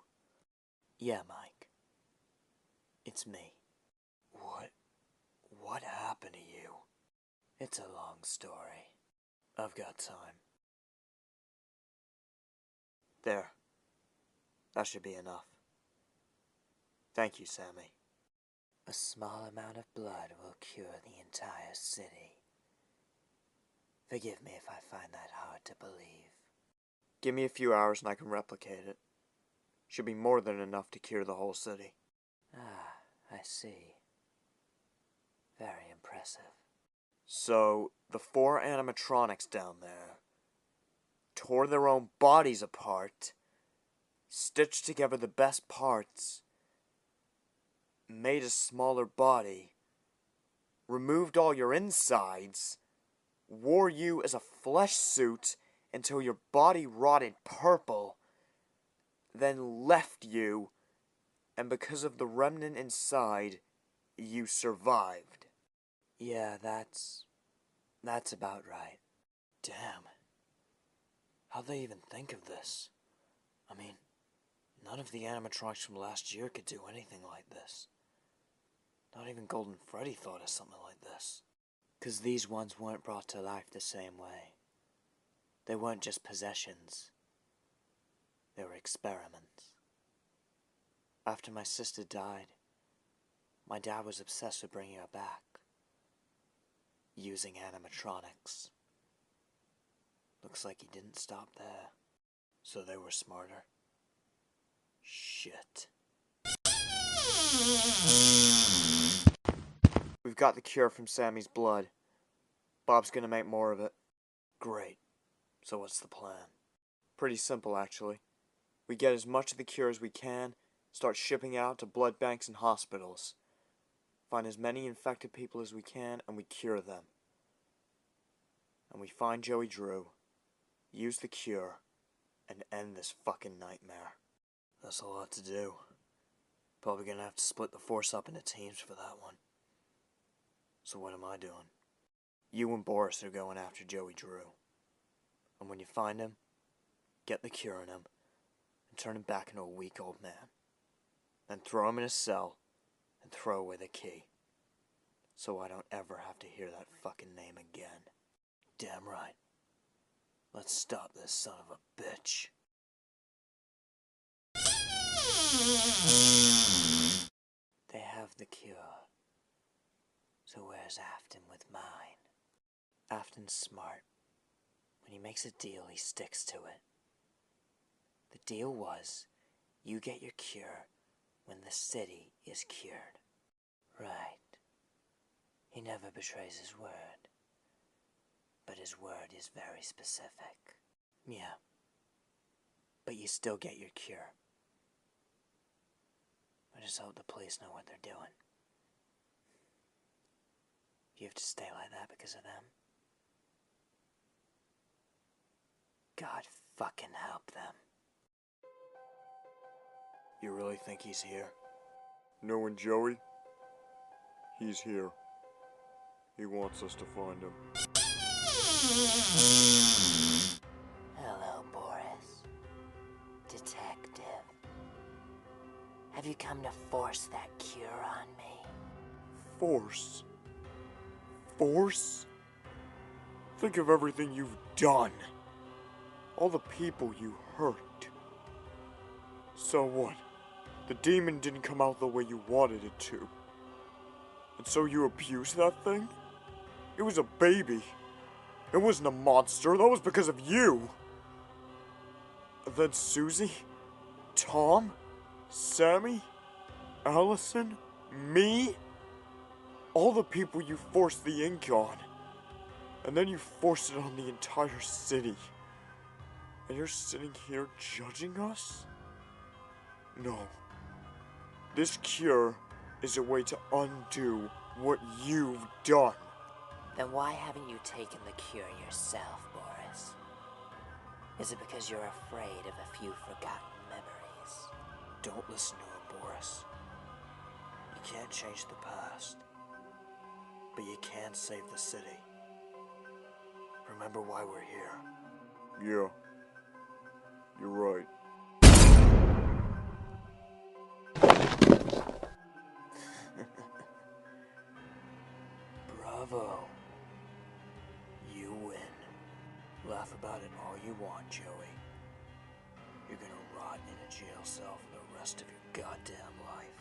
Yeah, Mike. It's me. What happened to you? It's a long story. I've got time. There. That should be enough. Thank you, Sammy. A small amount of blood will cure the entire city. Forgive me if I find that hard to believe. Give me a few hours and I can replicate it. Should be more than enough to cure the whole city. Ah, I see. Very impressive. So, the 4 animatronics down there tore their own bodies apart, stitched together the best parts, made a smaller body, removed all your insides, wore you as a flesh suit until your body rotted purple, then left you, and because of the remnant inside, you survived. Yeah, that's about right. Damn. How'd they even think of this? I mean, none of the animatronics from last year could do anything like this. Not even Golden Freddy thought of something like this. 'Cause these ones weren't brought to life the same way. They weren't just possessions. They were experiments. After my sister died, my dad was obsessed with bringing her back. Using animatronics. Looks like he didn't stop there. So they were smarter. Shit. We've got the cure from Sammy's blood. Bob's gonna make more of it. Great. So what's the plan? Pretty simple, actually. We get as much of the cure as we can, start shipping out to blood banks and hospitals. Find as many infected people as we can, and we cure them. And we find Joey Drew, use the cure, and end this fucking nightmare. That's a lot to do. Probably gonna have to split the force up into teams for that one. So what am I doing? You and Boris are going after Joey Drew. And when you find him, get the cure in him, and turn him back into a weak old man. Then throw him in a cell, and throw away the key. So I don't ever have to hear that fucking name again. Damn right. Let's stop this son of a bitch. They have the cure. So where's Afton with mine? Afton's smart. When he makes a deal, he sticks to it. The deal was, you get your cure when the city is cured. Right. He never betrays his word. But his word is very specific. Yeah. But you still get your cure. I just hope the police know what they're doing. You have to stay like that because of them. God fucking help them. You really think he's here? Knowing Joey, he's here. He wants us to find him. Hello, Boris. Detective. Have you come to force that cure on me? Force? Force? Think of everything you've done. All the people you hurt. So what? The demon didn't come out the way you wanted it to. And so you abused that thing? It was a baby. It wasn't a monster. That was because of you. And then Susie, Tom, Sammy, Allison, me. All the people you forced the ink on. And then you forced it on the entire city. And you're sitting here judging us? No. This cure is a way to undo what you've done. Then why haven't you taken the cure yourself, Boris? Is it because you're afraid of a few forgotten memories? Don't listen to him, Boris. You can't change the past. But you can save the city. Remember why we're here. Yeah. You're right. Bravo. You win. Laugh about it all you want, Joey. You're gonna rot in a jail cell for the rest of your goddamn life.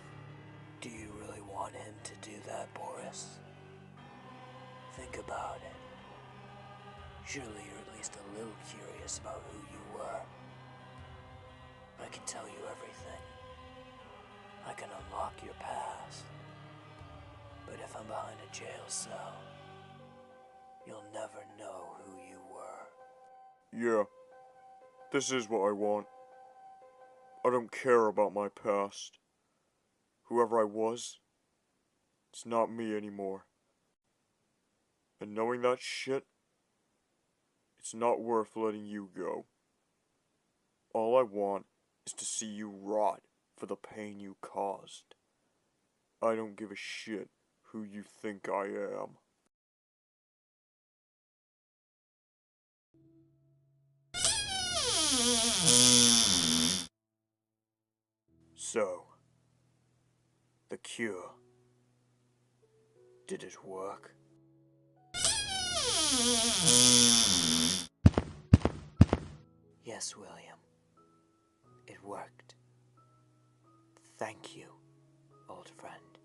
Do you really want him to do that, Boris? Think about it. Surely you're at least a little curious about who you were. I can tell you everything. I can unlock your past. But if I'm behind a jail cell, you'll never know who you were. Yeah. This is what I want. I don't care about my past. Whoever I was, it's not me anymore. And knowing that shit, it's not worth letting you go. All I want is to see you rot for the pain you caused. I don't give a shit who you think I am. So, the cure. Did it work? Yes, William. It worked. Thank you, old friend.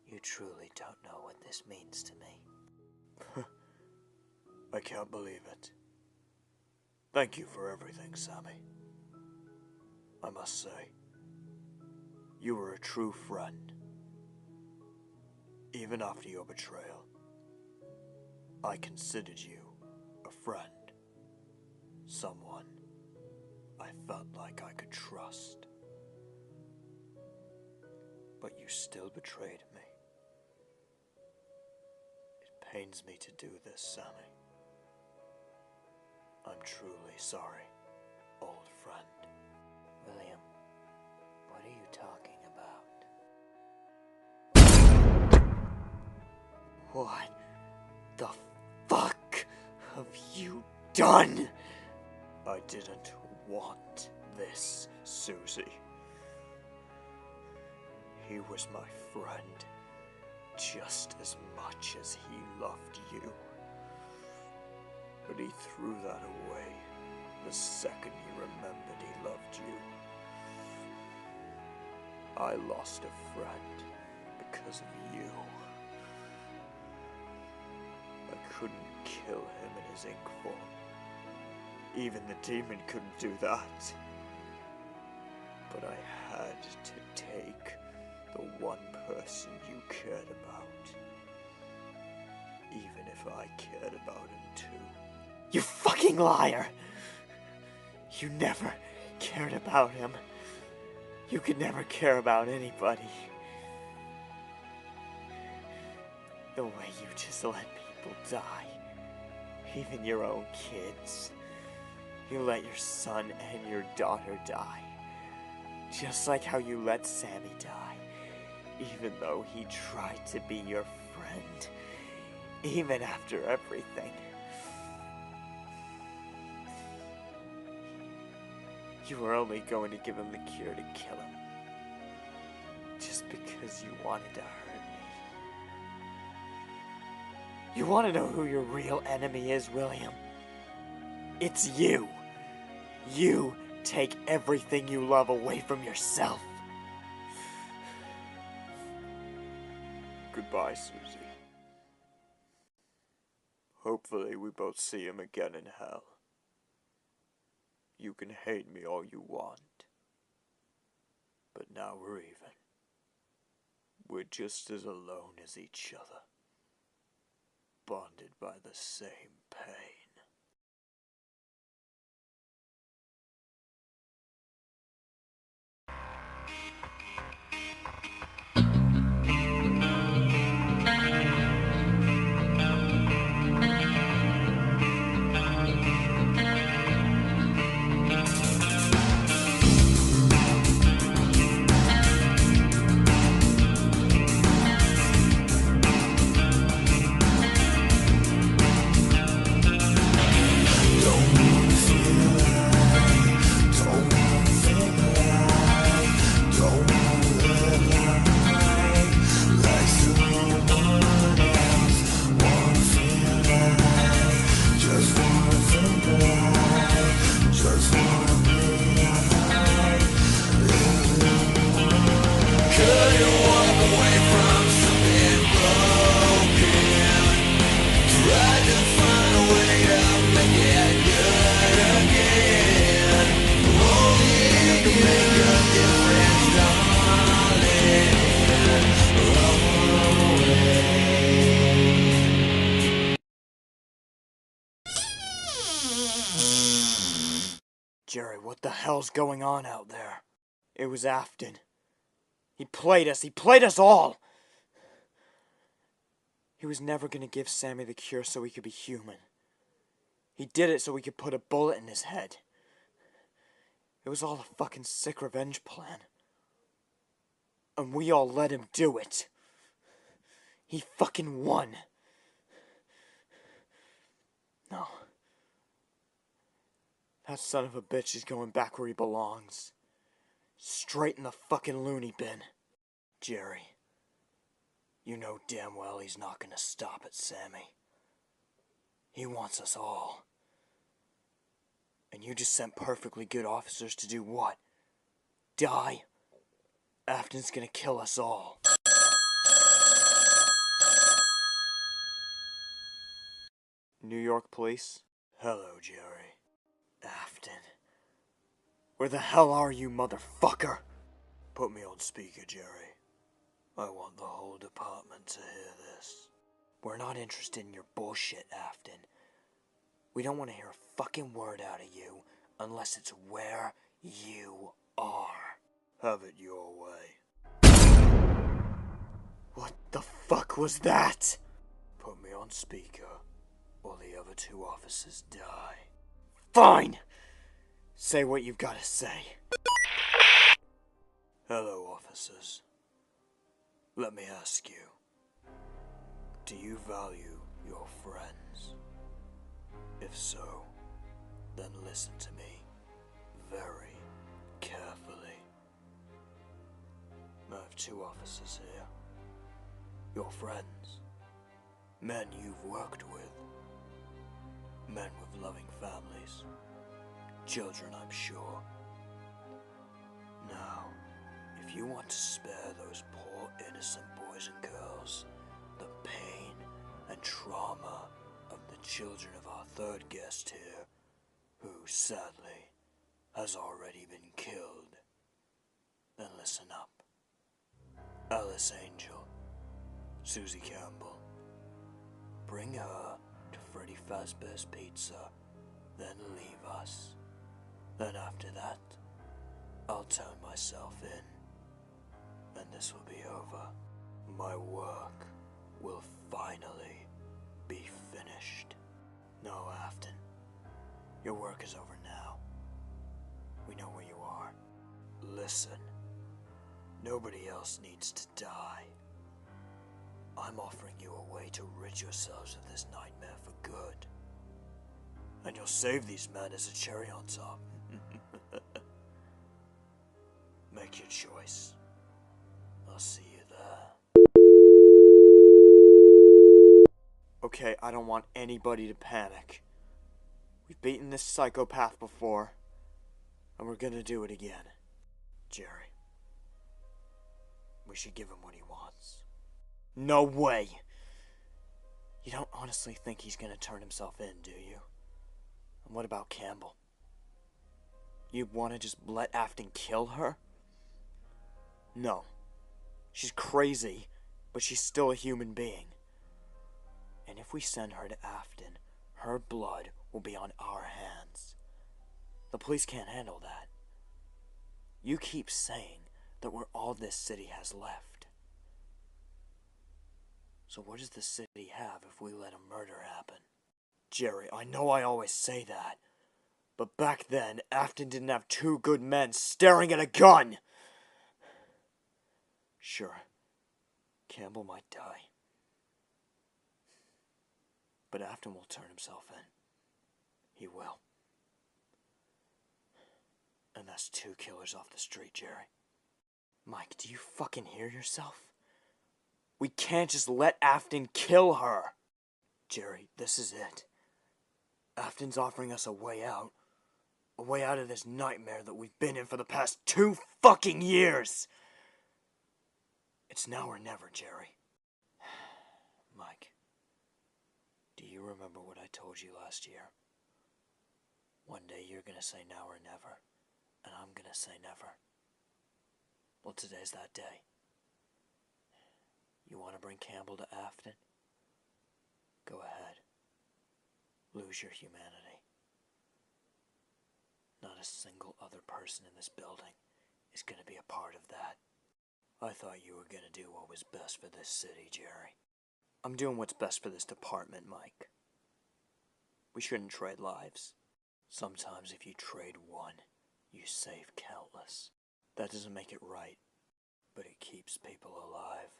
You truly don't know what this means to me. I can't believe it. Thank you for everything, Sammy. I must say, you were a true friend. Even after your betrayal, I considered you a friend. Someone I felt like I could trust. But you still betrayed me. It pains me to do this, Sammy. I'm truly sorry, old friend. William, what are you talking about? What the fuck have you done? I didn't want this, Susie. He was my friend, just as much as he loved you. But he threw that away the second he remembered he loved you. I lost a friend because of you. I couldn't kill him in his ink form. Even the demon couldn't do that. but I had to take the one person you cared about. Even if I cared about him too. You fucking liar! You never cared about him. You could never care about anybody. The way you just let people die. Even your own kids. You let your son and your daughter die. Just like how you let Sammy die. Even though he tried to be your friend. Even after everything. You were only going to give him the cure to kill him. Just because you wanted to hurt me. You want to know who your real enemy is, William? It's you. You take everything you love away from yourself. Goodbye, Susie. Hopefully we both see him again in hell. You can hate me all you want. But now we're even. We're just as alone as each other. Bonded by the same pain. Jerry, what the hell's going on out there? It was Afton. He played us all! He was never gonna give Sammy the cure so he could be human. He did it so we could put a bullet in his head. It was all a fucking sick revenge plan. And we all let him do it. He fucking won. No. That son of a bitch is going back where he belongs. Straight in the fucking loony bin. Jerry, you know damn well he's not gonna stop at Sammy. He wants us all. And you just sent perfectly good officers to do what? Die? Afton's gonna kill us all. New York police? Hello, Jerry. Afton. Where the hell are you, motherfucker? Put me on speaker, Jerry. I want the whole department to hear this. We're not interested in your bullshit, Afton. We don't want to hear a fucking word out of you unless it's where you are. Have it your way. What the fuck was that? Put me on speaker, or the other two officers die. Fine! Say what you've got to say. Hello, officers. Let me ask you, do you value your friends? If so, then listen to me very carefully. I have two officers here. Your friends. Men you've worked with. Men with loving families. Children, I'm sure. Now, if you want to spare those poor innocent boys and girls the pain and trauma of the children of our third guest here, who sadly has already been killed, Then listen up. Alice Angel, Susie Campbell. Bring her to Freddy Fazbear's Pizza, then leave us. Then after that, I'll turn myself in, and this will be over. My work will finally be finished. No, Afton. Your work is over now. We know where you are. Listen. Nobody else needs to die. I'm offering you a way to rid yourselves of this nightmare for good. And you'll save these men as a cherry on top. Make your choice. I'll see you there. Okay, I don't want anybody to panic. We've beaten this psychopath before, and we're gonna do it again. Jerry, we should give him what he wants. No way! You don't honestly think he's gonna turn himself in, do you? And what about Campbell? You wanna just let Afton kill her? No. She's crazy, but she's still a human being. And if we send her to Afton, her blood will be on our hands. The police can't handle that. You keep saying that we're all this city has left. So what does the city have if we let a murder happen? Jerry, I know I always say that, but back then, Afton didn't have two good men staring at a gun! Sure, Campbell might die. But Afton will turn himself in. He will. And that's two killers off the street, Jerry. Mike, do you fucking hear yourself? We can't just let Afton kill her! Jerry, this is it. Afton's offering us a way out. A way out of this nightmare that we've been in for the past 2 fucking years! It's now or never, Jerry. Mike, do you remember what I told you last year? One day you're gonna say now or never, and I'm gonna say never. Well, today's that day. You want to bring Campbell to Afton? Go ahead. Lose your humanity. Not a single other person in this building is going to be a part of that. I thought you were going to do what was best for this city, Jerry. I'm doing what's best for this department, Mike. We shouldn't trade lives. Sometimes if you trade one, you save countless. That doesn't make it right, but it keeps people alive.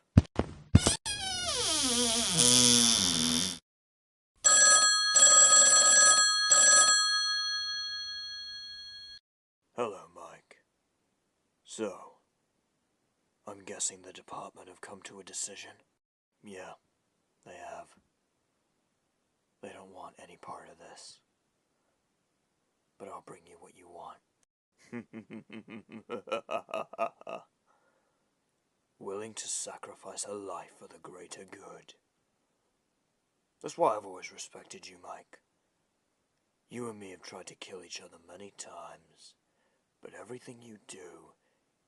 Hello, Mike. So, I'm guessing the department have come to a decision? Yeah, they have. They don't want any part of this. But I'll bring you what you want. Willing to sacrifice a life for the greater good. That's why I've always respected you, Mike. You and me have tried to kill each other many times, but everything you do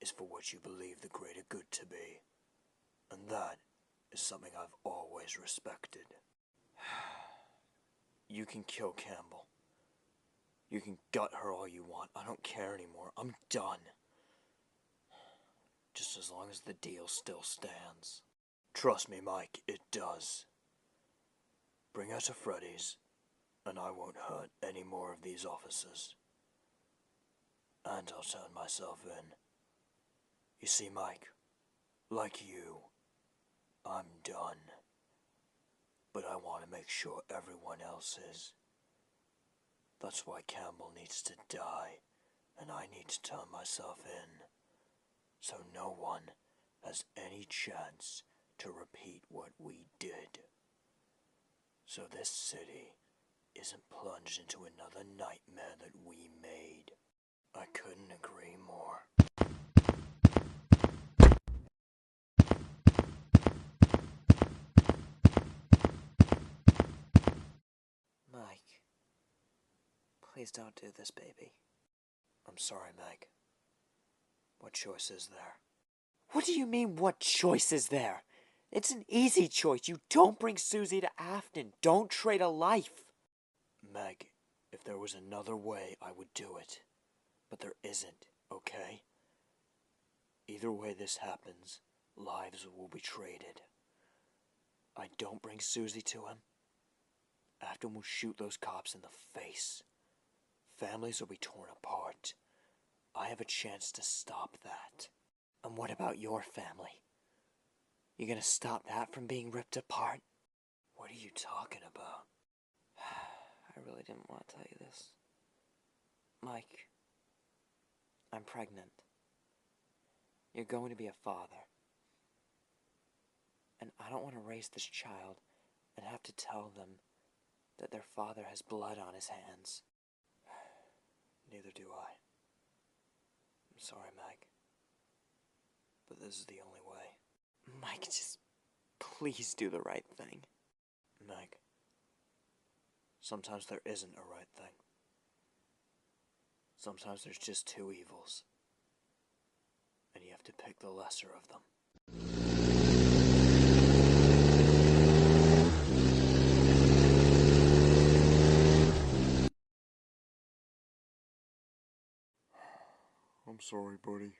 is for what you believe the greater good to be. And that is something I've always respected. You can kill Campbell. You can gut her all you want. I don't care anymore. I'm done. Just as long as the deal still stands. Trust me, Mike, it does. Bring her to Freddy's, and I won't hurt any more of these officers. And I'll turn myself in. You see, Mike, like you, I'm done. But I want to make sure everyone else is. That's why Campbell needs to die, and I need to turn myself in. So no one has any chance to repeat what we did. So this city isn't plunged into another nightmare that we made. I couldn't agree more. Mike, please don't do this, baby. I'm sorry, Meg. What choice is there? What do you mean, what choice is there? It's an easy choice. You don't bring Susie to Afton. Don't trade a life. Meg, if there was another way, I would do it. But there isn't, okay? Either way this happens, lives will be traded. I don't bring Susie to him. Afton will shoot those cops in the face. Families will be torn apart. I have a chance to stop that. And what about your family? You gonna stop that from being ripped apart? What are you talking about? I really didn't want to tell you this. Mike, I'm pregnant. You're going to be a father. And I don't want to raise this child and have to tell them that their father has blood on his hands. Neither do I. I'm sorry, Meg. But this is the only way. Mike, just please do the right thing. Meg, sometimes there isn't a right thing. Sometimes there's just two evils. And you have to pick the lesser of them. I'm sorry, buddy.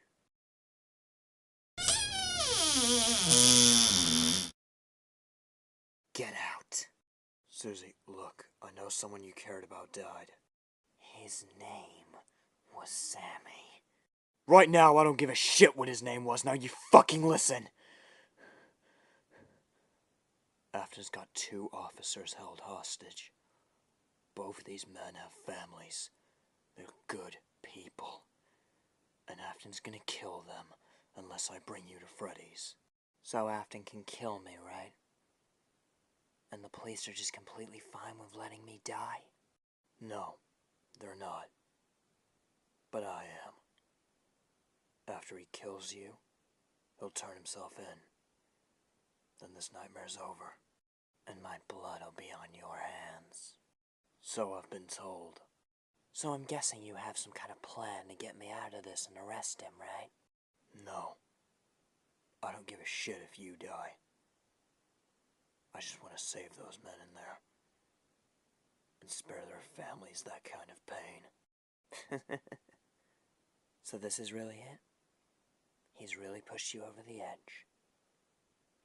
Get out. Susie, look, I know someone you cared about died. His name was Sammy. Right now, I don't give a shit what his name was. Now you fucking listen. Afton's got 2 officers held hostage. Both of these men have families. They're good people. And Afton's gonna kill them unless I bring you to Freddy's. So Afton can kill me, right? And the police are just completely fine with letting me die? No, they're not. But I am. After he kills you, he'll turn himself in. Then this nightmare's over. And my blood will be on your hands. So I've been told. So I'm guessing you have some kind of plan to get me out of this and arrest him, right? No. I don't give a shit if you die. I just want to save those men in there. And spare their families that kind of pain. So this is really it? He's really pushed you over the edge.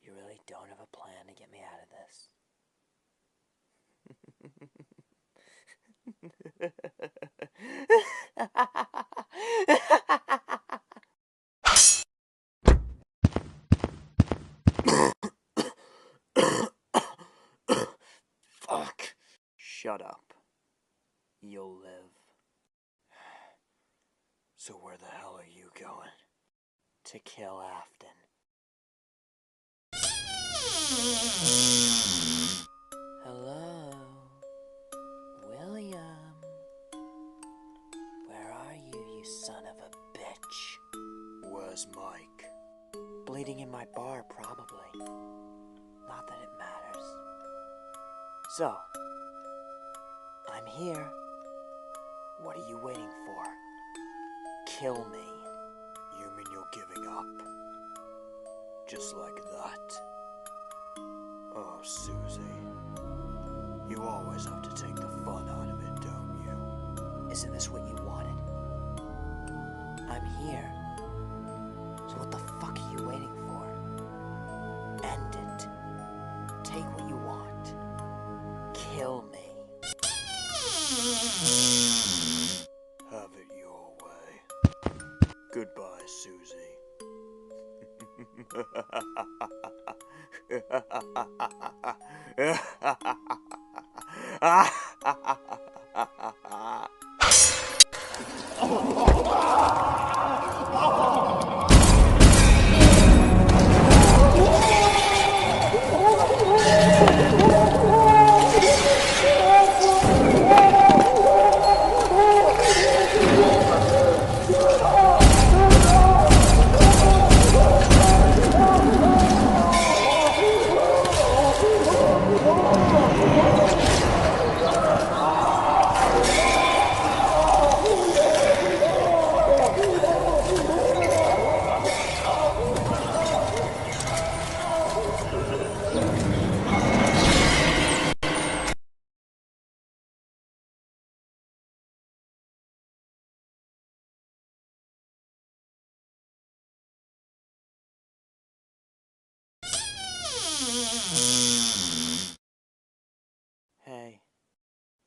You really don't have a plan to get me out of this. Fuck. Shut up. You'll live. So where the hell are you going? To kill Afton. Hello? William? Where are you, you son of a bitch? Where's Mike? Bleeding in my bar, probably. Not that it matters. So, I'm here. What are you waiting for? Kill me. You mean you're giving up? Just like that? Oh, Susie. You always have to take the fun out of it, don't you? Isn't this what you wanted? I'm here. So what the fuck are you waiting for? End it. Take what you want. Kill me. Have it your way. Goodbye, Susie.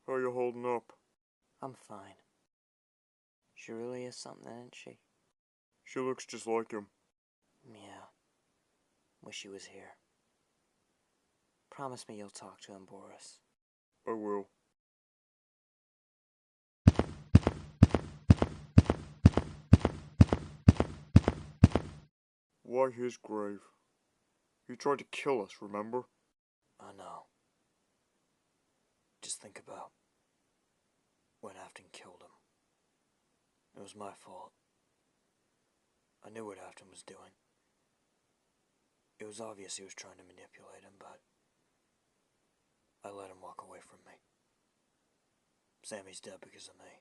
How you holding up? I'm fine. She really is something, isn't she? She looks just like him. Yeah. Wish he was here. Promise me you'll talk to him, Boris. I will. Why his grave? He tried to kill us, remember? I know. Just think about when Afton killed him. It was my fault. I knew what Afton was doing. It was obvious he was trying to manipulate him, but I let him walk away from me. Sammy's dead because of me.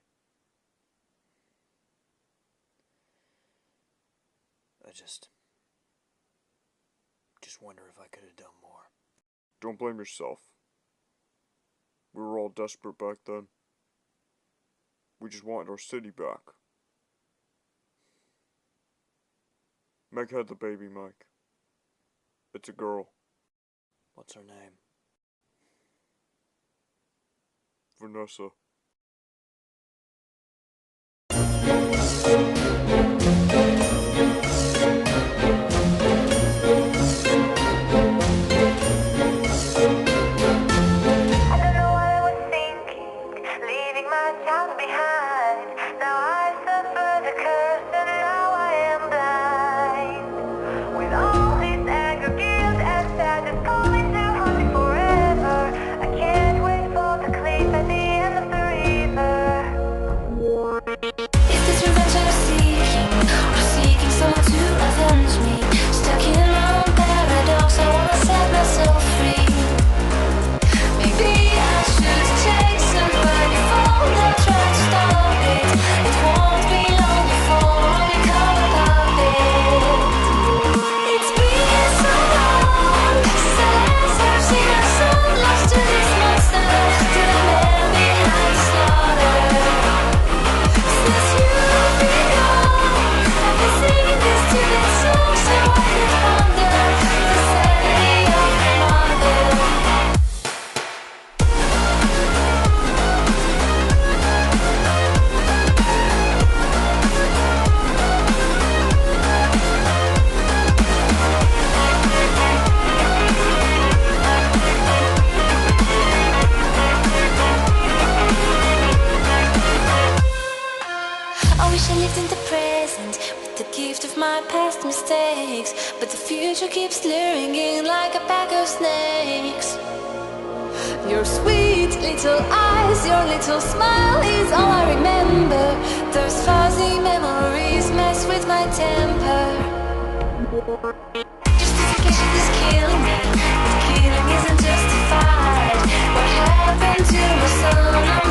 I just wonder if I could have done more. Don't blame yourself. We were all desperate back then. We just wanted our city back. Meg had the baby, Mike. It's a girl. What's her name? Vanessa. But the future keeps luring in like a pack of snakes. Your sweet little eyes, your little smile is all I remember. Those fuzzy memories mess with my temper. Justification is killing me, but killing isn't justified. What happened to my son?